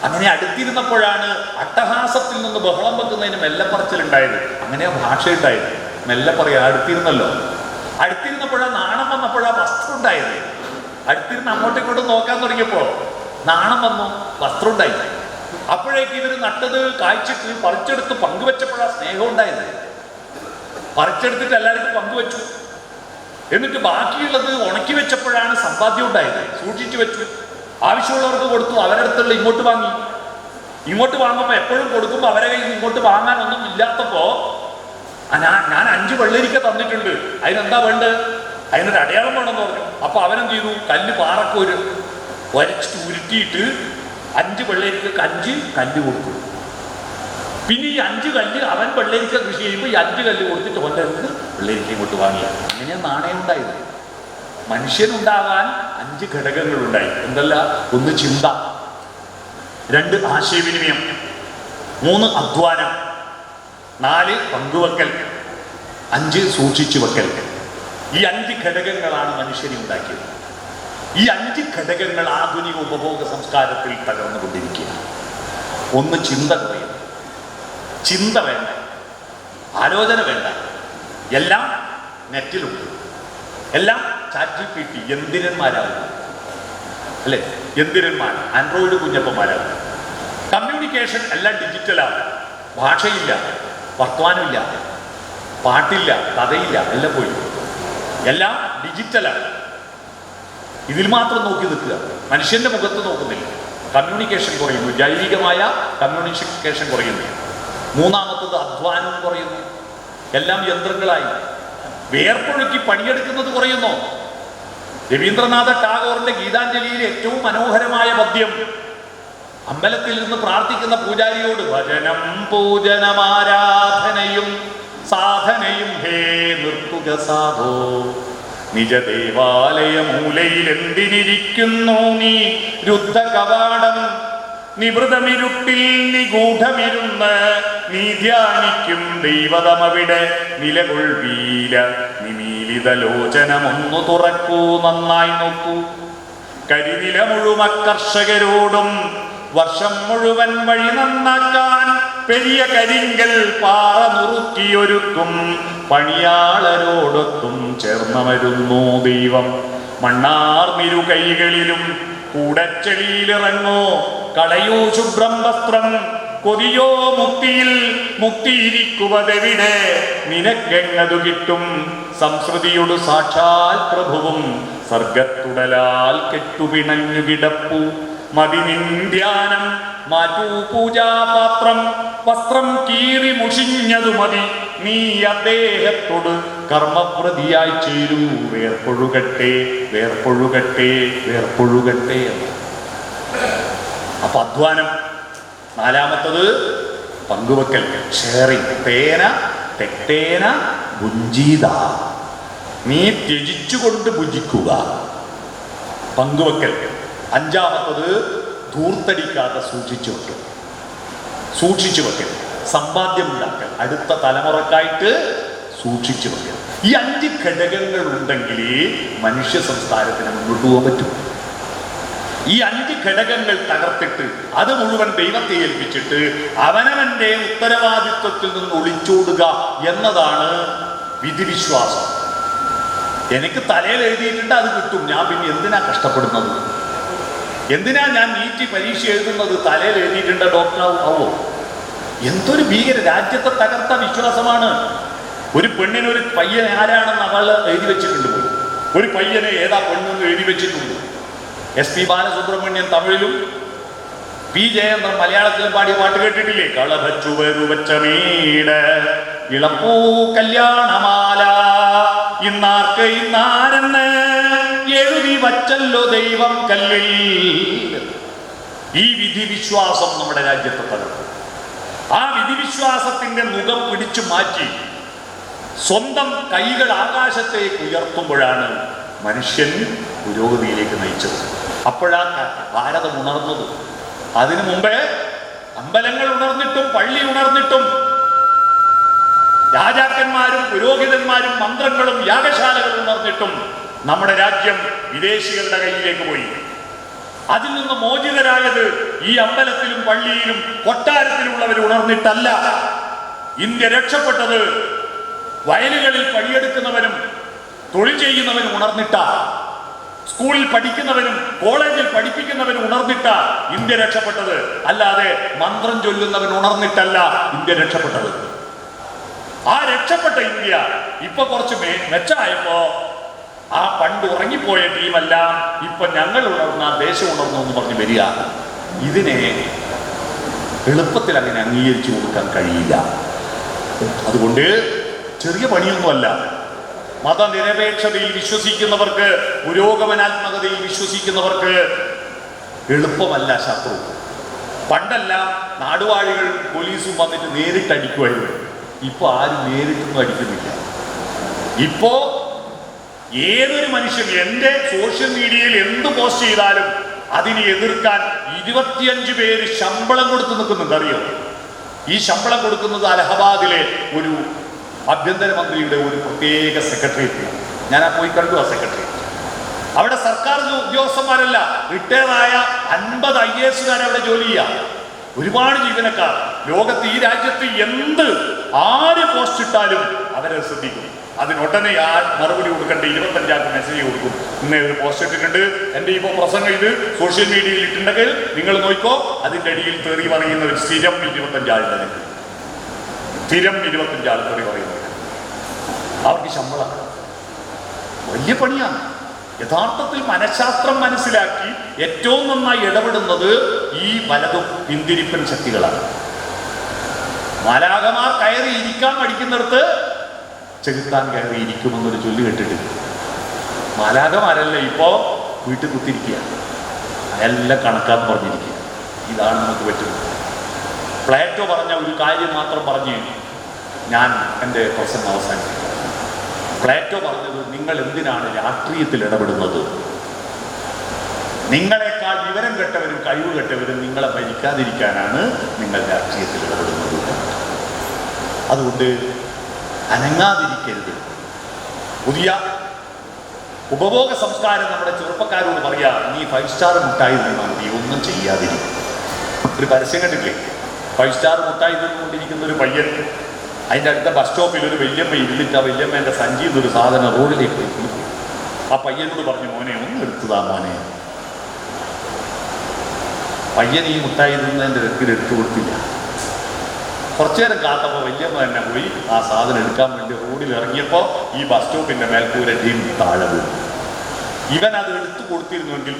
അങ്ങനെ അടുത്തിരുന്നപ്പോഴാണ് അട്ടഹാസത്തിൽ നിന്ന് ബഹളം വെക്കുന്നതിന് മെല്ലപ്പറച്ചിലുണ്ടായത്. അങ്ങനെയാ ഭാഷ ഉണ്ടായത്. മെല്ലെ പറയാ അടുത്തിരുന്നല്ലോ. അടുത്തിരുന്നപ്പോഴാ നാണം വന്നപ്പോഴാ വസ്ത്രം ഉണ്ടായത്. അടുത്തിരുന്ന് അങ്ങോട്ടും ഇങ്ങോട്ടും നോക്കാൻ തുടങ്ങിയപ്പോ നാണം വന്നു, വസ്ത്രം ഉണ്ടായി. അപ്പോഴേക്ക് ഇവർ നട്ടത് കായ്ച്ചിട്ട് പറിച്ചെടുത്ത് പങ്കുവെച്ചപ്പോഴാണ് സ്നേഹം ഉണ്ടായത്. പറിച്ചെടുത്തിട്ട് എല്ലാവർക്കും പങ്കുവെച്ചു. എന്നിട്ട് ബാക്കിയുള്ളത് ഉണക്കി വെച്ചപ്പോഴാണ് സമ്പാദ്യം ഉണ്ടായത്. സൂക്ഷിച്ചു വെച്ചു, ആവശ്യമുള്ളവർക്ക് കൊടുത്തു, അവരടുത്തുള്ള ഇങ്ങോട്ട് വാങ്ങി. ഇങ്ങോട്ട് വാങ്ങുമ്പോൾ എപ്പോഴും കൊടുക്കുമ്പോൾ അവരെ കയ്യിൽ നിന്ന് ഇങ്ങോട്ട് വാങ്ങാനൊന്നും ഇല്ലാത്തപ്പോ ഞാൻ 5 വെള്ളരിക്ക തന്നിട്ടുണ്ട്, അതിനെന്താ വേണ്ടത്, അതിനൊരു അടയാളം വേണമെന്ന് പറഞ്ഞു. അപ്പൊ അവനെന്ത് ചെയ്തു, കല്ല് പാറക്കൊരു വരച്ചിട്ട് ഉരുട്ടിയിട്ട് 5 വെള്ളരിക്ക 5 കല്ല് കൊടുത്തു. പിന്നെ ഈ 5 കല്ല് അവൻ വെള്ളരിക്ക കൃഷി ചെയ്യുമ്പോൾ ഈ 5 കല്ല് കൊടുത്തിട്ട് അവൻ്റെ വെള്ളരിക്ക ഇങ്ങോട്ട് വാങ്ങിയ. അങ്ങനെയാണ് നാണയം ഉണ്ടായത്. മനുഷ്യനുണ്ടാകാൻ 5 ഘടകങ്ങളുണ്ടായി. എന്തല്ല? 1 ചിന്ത, 2 ആശയവിനിമയം, 3 അധ്വാനം, 4 പങ്കുവെക്കൽ, 5 സൂക്ഷിച്ചു വെക്കൽ. ഈ 5 ഘടകങ്ങളാണ് മനുഷ്യനെ ഉണ്ടാക്കിയത്. ഈ 5 ഘടകങ്ങൾ ആധുനിക ഉപഭോഗ സംസ്കാരത്തിൽ തകർന്നുകൊണ്ടിരിക്കുകയാണ്. 1 ചിന്ത കുറയുന്നു. ചിന്ത വേണ്ട, ആലോചന വേണ്ട, എല്ലാം നെറ്റിലുണ്ട്, എല്ലാം ChatGPT യന്ത്രന്മാരാകും, അല്ലേ? യന്ത്രന്മാർ, ആൻഡ്രോയിഡ് കുഞ്ഞപ്പന്മാരാകും. കമ്മ്യൂണിക്കേഷൻ എല്ലാം ഡിജിറ്റലാണ്. ഭാഷയില്ല, വർത്തമാനമില്ല, പാട്ടില്ല, കഥയില്ല, എല്ലാം പോയി, എല്ലാം ഡിജിറ്റലാണ്. ഇതിൽ മാത്രം നോക്കി നിൽക്കുക, മനുഷ്യന്റെ മുഖത്ത് നോക്കുന്നില്ല. കമ്മ്യൂണിക്കേഷൻ കുറയുന്നു, ജൈവികമായ കമ്മ്യൂണിക്കേഷൻ കുറയുന്നു. 3-മത്തത് അധ്വാനം കുറയുന്നു, എല്ലാം യന്ത്രങ്ങളായി. വേർപ്പൊഴുക്കി പണിയെടുക്കുന്നത് കുറയുന്നു. രവീന്ദ്രനാഥ ടാഗോറിന്റെ ഗീതാഞ്ജലിയിൽ ഏറ്റവും മനോഹരമായ പദ്യം, അമ്പലത്തിൽ നിന്ന് പ്രാർത്ഥിക്കുന്ന പൂജാരിയോട്, ഭജനം പൂജനമാരാധനയും സാധനയും ഹേ നിർത്തുക സാധോ, നിജ ദേവാലയ മൂലയിൽ എന്തിനിരിക്കുന്നു നീ രുദ്ധ കവാടം, നിവൃതമിരുട്ടിൽ നിഗൂഢമിരുന്ന് നീ ധ്യാനിക്കും ദൈവതമവിടെ നിലകൊൾവീല, നിമീലിത ലോചനമൊന്നു തുറക്കൂ, നന്നായി നോക്കൂ. കരിനില മുഴുവൻ കർഷകരോടും വർഷം മുഴുവൻ വഴി നന്നാക്കാൻ പെരിയ കരിങ്കൽ പാറ നുറുക്കിയൊരുക്കും പണിയാളരോടൊത്തും ചേർന്നമരുന്നു ദൈവം. മണ്ണാർന്നിരു കൈകളിലും കൂടച്ചെളിയിലിറങ്ങോ, കളയൂ ശുഭ്രം വസ്ത്രം, കൊതിയോ മുക്തിയിൽ, മുക്തിയിരിക്കുവതെവിടെ, നിനക്കെങ്ങതു കിട്ടും സംസ്കൃതിയോട് സാക്ഷാൽ പ്രഭുവും, സർഗത്തുടലാൽ കെട്ടുപിണഞ്ഞു കിടപ്പു, മതിനിന്ധ്യാനം മാറ്റൂ പൂജാപാത്രം, വസ്ത്രം കീറി മുഷിഞ്ഞതു മതി, നീ അദ്ദേഹത്തോട് കർമ്മപ്രതിയായി ചേരൂ, വേർപ്പൊഴുകട്ടെ വേർപ്പൊഴുകട്ടെ വേർപ്പൊഴുകട്ടെ. അപ്പൊ അധ്വാനം. 4-മത്തത് പങ്കുവെക്കൽ, ഷെയറിങ്. തേന തെറ്റേന ഭുഞ്ചീത, നീ ത്യജിച്ചുകൊണ്ട് ഭുജിക്കുക, പങ്കുവെക്കൽ. 5-മത്തത് ധൂർത്തടിക്കാതെ സൂക്ഷിച്ചു വെക്കൽ, സൂക്ഷിച്ചു വെക്കൽ. സമ്പാദ്യം ഉണ്ടാക്കൽ, അടുത്ത തലമുറക്കായിട്ട് സൂക്ഷിച്ചു വെക്കൽ. ഈ 5 ഘടകങ്ങൾ ഉണ്ടെങ്കിലേ മനുഷ്യ സംസ്കാരത്തിന് മുന്നോട്ട് പോകാൻ പറ്റും. ഈ 5 ഘടകങ്ങൾ തകർത്തിട്ട് അത് മുഴുവൻ ദൈവത്തെ ഏൽപ്പിച്ചിട്ട് അവനവന്റെ ഉത്തരവാദിത്വത്തിൽ നിന്ന് ഒളിച്ചോടുക എന്നതാണ് വിധിവിശ്വാസം. എനിക്ക് തലയിൽ എഴുതിയിട്ടുണ്ട്, അത് കിട്ടും, ഞാൻ പിന്നെ എന്തിനാ കഷ്ടപ്പെടുന്നത്, എന്തിനാ ഞാൻ നീറ്റ് പരീക്ഷ എഴുതുന്നത്, തലയിൽ എഴുതിയിട്ടുണ്ട് ഡോക്ടർ ആവോ. എന്തൊരു ഭീകര, രാജ്യത്തെ തകർത്ത വിശ്വാസമാണ്. ഒരു പെണ്ണിന് ഒരു പയ്യൻ ആരാണെന്ന് അവൾ എഴുതി വെച്ചിട്ടുണ്ട്, ഒരു പയ്യനെ ഏതാ പെണ്ണെന്ന് എഴുതി വെച്ചിട്ടുണ്ട്. SP ബാലസുബ്രഹ്മണ്യൻ തമിഴിലും പി ജയേന്ദ്രൻ മലയാളത്തിലും പാടിയ പാട്ട് കേട്ടിട്ടില്ലേ? കളഭച്ചുവരുവച്ചമീട് ഇളപ്പൂ കല്യാണമാല ഇന്നാർക്ക് ഇന്നാരെന്ന് എഴുതി വച്ചല്ലോ ദൈവം കല്ലിൽ. ഈ വിധിവിശ്വാസം നമ്മുടെ രാജ്യത്തെ തകർക്കും. ആ വിധിവിശ്വാസത്തിന്റെ മുഖം പിടിച്ചു മാറ്റി സ്വന്തം കൈകൾ ആകാശത്തേക്ക് ഉയർത്തുമ്പോഴാണ് മനുഷ്യൻ പുരോഗതിയിലേക്ക് നയിച്ചത്. അപ്പോഴാണ് ഭാരതം ഉണർന്നത്. അതിനു മുമ്പേ അമ്പലങ്ങൾ ഉണർന്നിട്ടും പള്ളി ഉണർന്നിട്ടും രാജാക്കന്മാരും പുരോഹിതന്മാരും മന്ത്രങ്ങളും യാഗശാലകളും ഉണർന്നിട്ടും നമ്മുടെ രാജ്യം വിദേശികളുടെ കയ്യിലേക്ക് പോയി. അതിൽ നിന്ന് മോചിതരായത് ഈ അമ്പലത്തിലും പള്ളിയിലും കൊട്ടാരത്തിലുള്ളവർ ഉണർന്നിട്ടല്ല. ഇന്ത്യ രക്ഷപ്പെട്ടത് വയലുകളിൽ പണിയെടുക്കുന്നവരും തൊഴിൽ ചെയ്യുന്നവരും ഉണർന്നിട്ട. സ്കൂളിൽ പഠിക്കുന്നവനും കോളേജിൽ പഠിപ്പിക്കുന്നവനും ഉണർന്നിട്ട ഇന്ത്യ രക്ഷപ്പെട്ടത്, അല്ലാതെ മന്ത്രം ചൊല്ലുന്നവൻ ഉണർന്നിട്ടല്ല ഇന്ത്യ രക്ഷപ്പെട്ടത്. ആ രക്ഷപ്പെട്ട ഇന്ത്യ ഇപ്പൊ കുറച്ച് മെച്ചമായപ്പോ ആ പണ്ട് ഉറങ്ങിപ്പോയ ടീമല്ല ഇപ്പൊ ഞങ്ങൾ ഉണർന്ന ദേശം ഉണർന്നു എന്ന് പറഞ്ഞ് വരിക. ഇതിനെ എളുപ്പത്തിൽ അങ്ങനെ അംഗീകരിച്ചു കൊടുക്കാൻ കഴിയില്ല. അതുകൊണ്ട് ചെറിയ പണിയൊന്നുമല്ല. മതനിരപേക്ഷതയിൽ വിശ്വസിക്കുന്നവർക്ക്, പുരോഗമനാത്മകതയിൽ വിശ്വസിക്കുന്നവർക്ക് എളുപ്പമല്ല ശത്രു. പണ്ടെല്ലാം നാടുവാഴികൾ പോലീസും വന്നിട്ട് നേരിട്ട് അടിക്കുമായിരുന്നു. ഇപ്പൊ ആരും നേരിട്ടൊന്നും അടിക്കുന്നില്ല. ഇപ്പോ ഏതൊരു മനുഷ്യൻ എൻ്റെ സോഷ്യൽ മീഡിയയിൽ എന്ത് പോസ്റ്റ് ചെയ്താലും അതിനെ എതിർക്കാൻ 25 പേര് ശമ്പളം കൊടുത്ത് നിൽക്കുന്നുണ്ട്. അറിയോ? ഈ ശമ്പളം കൊടുക്കുന്നത് അലഹബാദിലെ ഒരു ആഭ്യന്തരമന്ത്രിയുടെ ഒരു പ്രത്യേക സെക്രട്ടേറിയറ്റ്. ഞാൻ പോയി കണ്ടു ആ സെക്രട്ടേറിയറ്റ്. അവിടെ സർക്കാർ ഉദ്യോഗസ്ഥന്മാരല്ല, റിട്ടയറായ 50 IAS അവിടെ ജോലി ചെയ്യാം. ഒരുപാട് ജീവനക്കാർ. ലോകത്ത് ഈ രാജ്യത്ത് ആര് പോസ്റ്റ് ഇട്ടാലും അവരെ ശ്രദ്ധിക്കും. അതിനൊടനെ ആ മറുപടി കൊടുക്കേണ്ട 25 മെസ്സേജ് കൊടുക്കും. ഇന്നേ ഒരു പോസ്റ്റ് ഇട്ടിട്ടുണ്ട്, എൻ്റെ ഇപ്പോൾ പ്രസംഗം ഇത് സോഷ്യൽ മീഡിയയിൽ ഇട്ടുണ്ടെങ്കിൽ നിങ്ങൾ നോക്കോ, അതിൻ്റെ അടിയിൽ തെറി പറയുന്ന ഒരു സ്ഥിരം 25 ആളുണ്ട്. സ്ഥിരം 25 ആൾ തെറി പറയുന്നത്. അവർക്ക് ശമ്പളം വലിയ പണിയാണ്. യഥാർത്ഥത്തിൽ മനഃശാസ്ത്രം മനസ്സിലാക്കി ഏറ്റവും നന്നായി ഇടപെടുന്നത് ഈ വലതും പിന്തിരിപ്പൻ ശക്തികളാണ്. മാലാഖമാർ കയറി ഇരിക്കാൻ പഠിക്കുന്നിടത്ത് ചെകുത്താൻ കയറി ഇരിക്കുമെന്നൊരു ചൊല്ലി കേട്ടിട്ടില്ല. മാലാഖമാരല്ല ഇപ്പോ വീട്ടിൽ കുത്തിരിക്കുക, എല്ലാം കണക്കാന്ന് പറഞ്ഞിരിക്കുക. ഇതാണ് നമുക്ക് പറ്റുന്നത്. പ്ലേറ്റോ പറഞ്ഞ ഒരു കാര്യം മാത്രം പറഞ്ഞ് ഞാൻ എൻ്റെ പ്രസംഗം അവസാനിപ്പിക്കും. പ്ലേറ്റോ പറഞ്ഞത്, നിങ്ങൾ എന്തിനാണ് രാഷ്ട്രീയത്തിൽ ഇടപെടുന്നത്? നിങ്ങളെക്കാൾ വിവരം കെട്ടവരും കഴിവ് കെട്ടവരും നിങ്ങളെ ഭരിക്കാതിരിക്കാനാണ് നിങ്ങൾ രാഷ്ട്രീയത്തിൽ ഇടപെടുന്നത്. അതുകൊണ്ട് അനങ്ങാതിരിക്കരുത്. പുതിയ ഉപഭോഗ സംസ്കാരം നമ്മുടെ ചെറുപ്പക്കാരോട് പറയാ, നീ 5 സ്റ്റാർ മുട്ടായി നിന്നാൽ മതി, ഒന്നും ചെയ്യാതിരിക്കും. ഒരു പരസ്യം കണ്ടില്ലേ? 5 സ്റ്റാർ മുട്ടായി തിന്നുകൊണ്ടിരിക്കുന്ന ഒരു പയ്യൻ, അതിൻ്റെ അടുത്ത ബസ് സ്റ്റോപ്പിൽ ഒരു വല്യമ്മ ഇരുന്നിട്ട് ആ വല്യമ്മേൻ്റെ സഞ്ചി എന്നൊരു സാധനം റോഡിലേക്ക് വെക്കുന്നു. ആ പയ്യനോട് പറഞ്ഞു, മോനെ ഒന്ന് എടുത്തതാ മോനെ. പയ്യൻ ഈ മുട്ടായി തിന്നതിൻ്റെ രക്കിൽ എടുത്തു കൊടുത്തില്ല. കുറച്ചു നേരം കാത്തപ്പോൾ വല്യമ്മ തന്നെ പോയി ആ സാധനം എടുക്കാൻ വേണ്ടി റോഡിൽ ഇറങ്ങിയപ്പോൾ ഈ ബസ് സ്റ്റോപ്പിൻ്റെ മേൽക്കൂര താഴെ വീണു. ഇവൻ അത് എടുത്തു കൊടുത്തിരുന്നുവെങ്കിൽ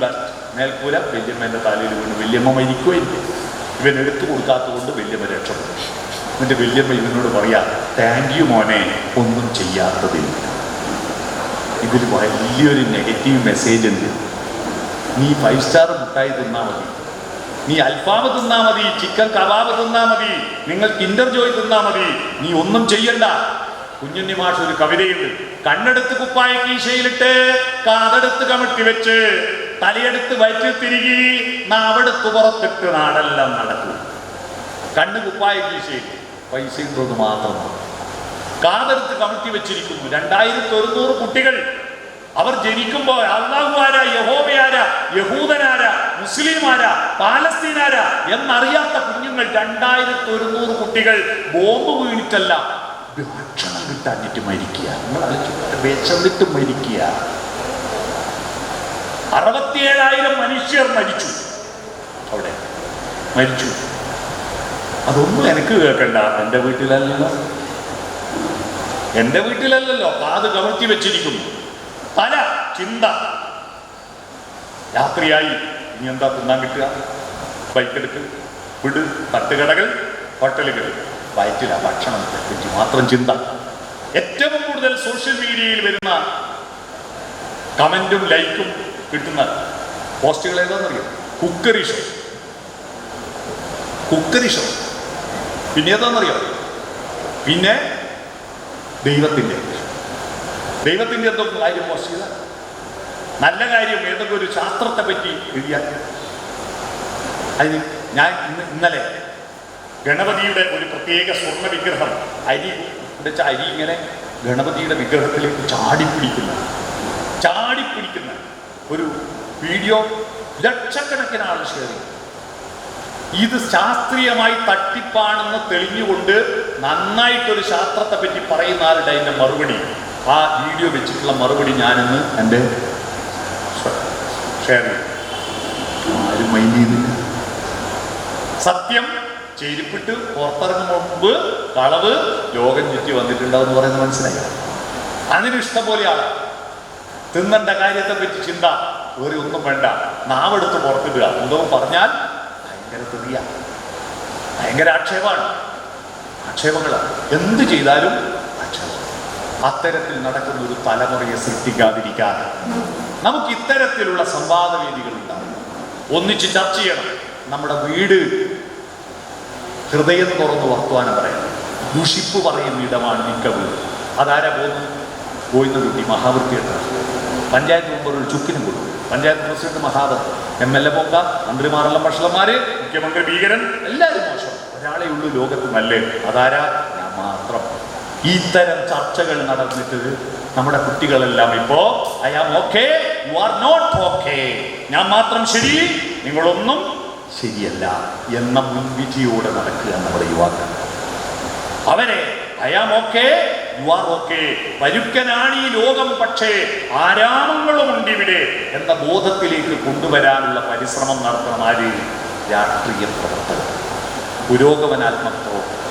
മേൽക്കൂര വല്യമ്മേൻ്റെ തലയിൽ വീണ് വല്യമ്മ മരിക്കുകയില്ല. ഇവൻ എടുത്തു കൊടുക്കാത്തതുകൊണ്ട് വല്യമ്മ രക്ഷപ്പെട്ടു. എന്നിട്ട് വല്യമ്മ ഇവനോട് പറയാ, താങ്ക് യു മോനെ, ഒന്നും ചെയ്യാത്തതില്ല. ഇതിൽ വലിയൊരു നെഗറ്റീവ് മെസ്സേജ് ഉണ്ട്. നീ 5 സ്റ്റാർ മുട്ടായി തിന്നാൽ മതി, നീ അൽഫാമ് തിന്നാ മതി, ചിക്കൻ കബാബ് തിന്നാ മതി, നിങ്ങൾ കിൻഡർ ജോയ് തിന്നാ മതി, നീ ഒന്നും ചെയ്യണ്ട. കുഞ്ഞുണ്ണി മാഷ് ഒരു കവിതയുണ്ട്, കണ്ണെടുത്ത് കുപ്പായ കീശയിലിട്ട് കാതെടുത്ത് കമിഴ്ത്തി വെച്ച് തലയെടുത്ത് വയറ്റിൽ തിരികി നാവെടുത്ത് പുറത്തിട്ട് നാടെല്ലാം നടക്കും. കണ്ണ് കുപ്പായ കീശയിൽ, പൈസ ഉണ്ടോന്ന് മാത്രം. കാതെടുത്ത് കമിഴ്ത്തി വെച്ചിരിക്കുന്നു 2100 കുട്ടികൾ. അവർ ജനിക്കുമ്പോൾ അല്ലാഹു ആരാ, യഹോവയാരാ, യഹൂദനാരാ, മുസ്ലിമാരാ, പാലസ്തീനാരാ എന്നറിയാത്ത കുഞ്ഞുങ്ങൾ 2100 കുട്ടികൾ ബോംബ് വീണിട്ടല്ല, ഭക്ഷണം കിട്ടാഞ്ഞിട്ട് മരിക്കുക. വിശന്നിട്ട് മരിക്കുക. 67,000 മനുഷ്യർ മരിച്ചു, അവിടെ മരിച്ചു. അതൊന്നും എനിക്ക് കേൾക്കണ്ട. എൻ്റെ വീട്ടിലല്ലല്ലോ, കാത് കമഴ്ത്തി വെച്ചിരിക്കുന്നു. പല ചിന്ത. രാത്രിയായി, ഇനി എന്താ തിന്നാൻ കിട്ടുക? ബൈക്കെടുക്ക്, വിട്, തട്ടുകടകൾ, ഹോട്ടലുകൾ, വയറ്റില ഭക്ഷണം പറ്റി മാത്രം ചിന്ത. ഏറ്റവും കൂടുതൽ സോഷ്യൽ മീഡിയയിൽ വരുന്ന കമന്റും ലൈക്കും കിട്ടുന്ന പോസ്റ്റുകൾ ഏതാണെന്നറിയോ? Cookery show. പിന്നെ ഏതാണെന്നറിയോ? പിന്നെ ദൈവത്തിൻ്റെ എന്തൊക്കെ കാര്യം പോസ്റ്റ് ചെയ്ത, നല്ല കാര്യം ഏതൊക്കെ ഒരു ശാസ്ത്രത്തെ പറ്റി എഴുതിയാൽ. അതിന് ഞാൻ ഇന്നലെ ഗണപതിയുടെ ഒരു പ്രത്യേക സ്വർണ്ണ വിഗ്രഹം, അരി ഇങ്ങനെ ഗണപതിയുടെ വിഗ്രഹത്തിലേക്ക് ചാടിപ്പിടിക്കുന്ന ഒരു വീഡിയോ ലക്ഷക്കണക്കിന് ആൾ ഷെയർ ചെയ്തു. ഇത് ശാസ്ത്രീയമായി തട്ടിപ്പാണെന്ന് തെളിഞ്ഞുകൊണ്ട് നന്നായിട്ടൊരു ശാസ്ത്രത്തെ പറ്റി പറയുന്ന ആളുടെ അതിൻ്റെ മറുപടി, ആ വീഡിയോ വെച്ചിട്ടുള്ള മറുപടി ഞാനിന്ന് എൻ്റെ ഷെയർ ചെയ്യും. ആരും മൈൻഡ് ചെയ്യുന്നില്ല. സത്യം ചെരുപ്പിട്ട് പുറത്തിറങ്ങും മുമ്പ് കളവ് ലോകം ചുറ്റി വന്നിട്ടുണ്ടാവെന്ന് പറയുന്നത് മനസ്സിലായി. അതിന് ഇഷ്ടം പോലെയാണ്. തിന്നണ്ട കാര്യത്തെ പറ്റി ചിന്ത വേറെ ഒന്നും വേണ്ട. നാവെടുത്ത് പുറത്തിടുക. എന്തോ പറഞ്ഞാൽ ഭയങ്കര തെറിയ, ഭയങ്കര ആക്ഷേപങ്ങളാണ്. എന്ത് ചെയ്താലും ആക്ഷേപം. അത്തരത്തിൽ നടക്കുന്ന ഒരു തലമുറയെ സൃഷ്ടിക്കാതിരിക്കാൻ നമുക്ക് ഇത്തരത്തിലുള്ള സംവാദവേദികൾ ഉണ്ടാകും. ഒന്നിച്ച് ചർച്ച ചെയ്യണം. നമ്മുടെ വീട് ഹൃദയം തുറന്ന് വർത്തമാനം പറയണം. ദുഷിപ്പ് പറയുന്ന ഇടമാണ് മിക്ക വീട്. അതാരാ പോയിന്ന കുട്ടി മഹാവൃത്തിയായിട്ട് പഞ്ചായത്ത് മെമ്പർ ഒരു ചുക്കിനും കൊടുക്കും. പഞ്ചായത്ത് പ്രസിഡന്റ് മഹാവൃത്തി, MLA പോക്ക, മന്ത്രിമാരെല്ലാം ഭക്ഷണന്മാര്, മുഖ്യമന്ത്രി ഭീകരൻ, എല്ലാവരും മോശം. ഒരാളെ ഉള്ളൂ ലോകത്ത് നല്ലേ. അതാരാ? ഞാൻ മാത്രം. ഇത്തരം ചർച്ചകൾ നടന്നിട്ട് നമ്മുടെ കുട്ടികളെല്ലാം ഇപ്പോ I am okay, you are not okay, ഞാൻ മാത്രം ശരി, നിങ്ങളൊന്നും ശരിയല്ല എന്ന മുൻവിധിയോടെ നടക്കുക നമ്മുടെ യുവാക്കൾ. അവരെ I am okay, you are okay, പരുക്കനാണ് ഈ ലോകം, പക്ഷേ ആരാമങ്ങളുമുണ്ട് ഇവിടെ എന്ന ബോധത്തിലേക്ക് കൊണ്ടുവരാനുള്ള പരിശ്രമം നടത്തണം. ആര്? രാഷ്ട്രീയ പ്രവർത്തകർ, പുരോഗമനാത്മക പ്രവർത്തകർ.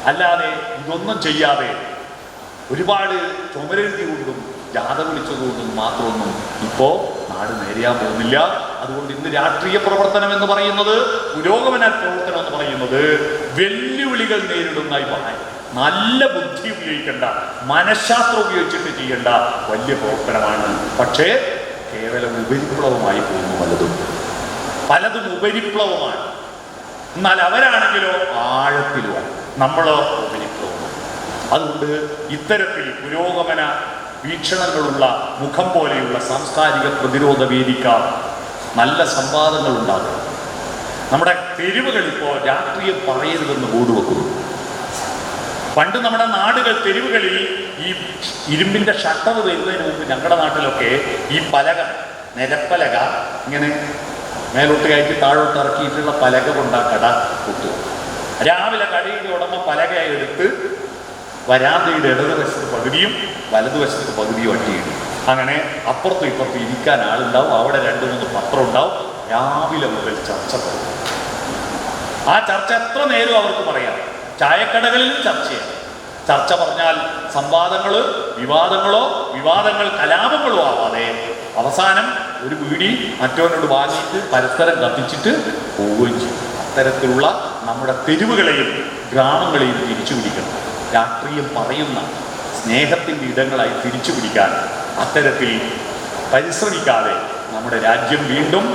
അല്ലാതെ ഇതൊന്നും ചെയ്യാതെ ഒരുപാട് ചുമരെഴുതി കൊണ്ടും ജാഥ വിളിച്ചതുകൊണ്ടും മാത്രമൊന്നും ഇപ്പോ നാട് നേരിയാൻ പോകുന്നില്ല. അതുകൊണ്ട് ഇന്ന് രാഷ്ട്രീയ പ്രവർത്തനം എന്ന് പറയുന്നത്, പുരോഗമന പ്രവർത്തനം എന്ന് പറയുന്നത് വെല്ലുവിളികൾ നേരിടുന്ന നല്ല ബുദ്ധി ഉപയോഗിക്കേണ്ട, മനഃശാസ്ത്രം ഉപയോഗിച്ചിട്ട് ചെയ്യേണ്ട വലിയ പ്രവർത്തനമാണ്. പക്ഷേ കേവലം ഉപരിപ്ലവമായി പോകുന്നു. പലതും ഉപരിപ്ലവമാണ്. എന്നാൽ അവരാണെങ്കിലോ ആഴത്തിലുമാണ്, നമ്മളോ ഉപരിപ്ലവമാണ്. അതുകൊണ്ട് ഇത്തരത്തിൽ പുരോഗമന വീക്ഷണങ്ങളുള്ള മുഖം പോലെയുള്ള സാംസ്കാരിക പ്രതിരോധ വേദിക്കാർ നല്ല സംവാദങ്ങൾ ഉണ്ടാകും. നമ്മുടെ തെരുവുകൾ ഇപ്പോൾ രാഷ്ട്രീയം പറയരുതെന്ന് ബോർഡ് വെക്കുന്നു. പണ്ട് നമ്മുടെ നാടുകൾ തെരുവുകളിൽ ഈ ഇരുമ്പിന്റെ ഷട്ടർ വരുന്നതിന് മുമ്പ് ഞങ്ങളുടെ നാട്ടിലൊക്കെ ഈ പലക, നിരപ്പലക ഇങ്ങനെ മേലോട്ട് കയറ്റി താഴോട്ട് ഇറക്കിയിട്ടുള്ള പലക കൊണ്ടാ കട കൊട്ടുക. രാവിലെ കടയുടെ ഉടമ പലകയായി എടുത്ത് വരാന്തയുടെ ഇടതുവശത്ത് പകുതിയും വലതുവശത്ത് പകുതിയും അട്ടിയിടും. അങ്ങനെ അപ്പുറത്തും ഇപ്പുറത്തും ഇരിക്കാൻ ആളുണ്ടാവും. അവിടെ 2-3 പത്രം ഉണ്ടാവും. രാവിലെ മുതൽ ചർച്ച തുടങ്ങും. ആ ചർച്ച എത്ര നേരം അവർക്ക് പറയാം. ചായക്കടകളിൽ ചർച്ചയാണ്. ചർച്ച പറഞ്ഞാൽ സംവാദങ്ങള്, വിവാദങ്ങൾ കലാപങ്ങളോ ആവാതെ അവസാനം ഒരു വീടി മറ്റവനോട് വാങ്ങിയിട്ട് പരസ്പരം കത്തിച്ചിട്ട് പോവുകയും ചെയ്യും. അത്തരത്തിലുള്ള നമ്മുടെ തെരുവുകളെയും ഗ്രാമങ്ങളെയും തിരിച്ചു പിടിക്കണം. രാഷ്ട്രീയം പറയുന്ന സ്നേഹത്തിൻ്റെ ഇടങ്ങളായി തിരിച്ചു പിടിക്കാൻ അത്തരത്തിൽ പരിശ്രമിക്കാതെ നമ്മുടെ രാജ്യം വീണ്ടും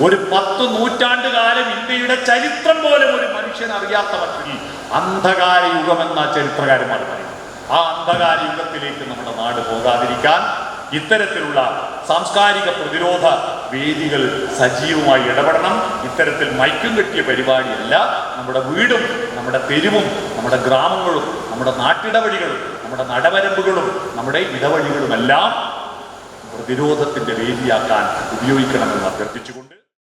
ഒരു 10 നൂറ്റാണ്ട് കാലം ഇന്ത്യയുടെ ചരിത്രം പോലും ഒരു മനുഷ്യൻ അറിയാത്ത മട്ടിൽ അന്ധകാര യുഗമെന്ന ചരിത്രകാരന്മാർ പറയും. ആ അന്ധകാര യുഗത്തിലേക്ക് നമ്മുടെ നാട് പോകാതിരിക്കാൻ ഇത്തരത്തിലുള്ള സാംസ്കാരിക പ്രതിരോധ വേദികൾ സജീവമായി ഇടപെടണം. ഇത്തരത്തിൽ മൈക്കും കെട്ടിയ പരിപാടിയല്ല. നമ്മുടെ വീടും നമ്മുടെ തെരുവും നമ്മുടെ ഗ്രാമങ്ങളും നമ്മുടെ നാട്ടിടവഴികളും നമ്മുടെ നടവരമ്പുകളും നമ്മുടെ ഇടവഴികളുമെല്ലാം പ്രതിരോധത്തിന്റെ വേദിയാക്കാൻ ഉപയോഗിക്കണമെന്ന് അഭ്യർത്ഥിച്ചുകൊണ്ട്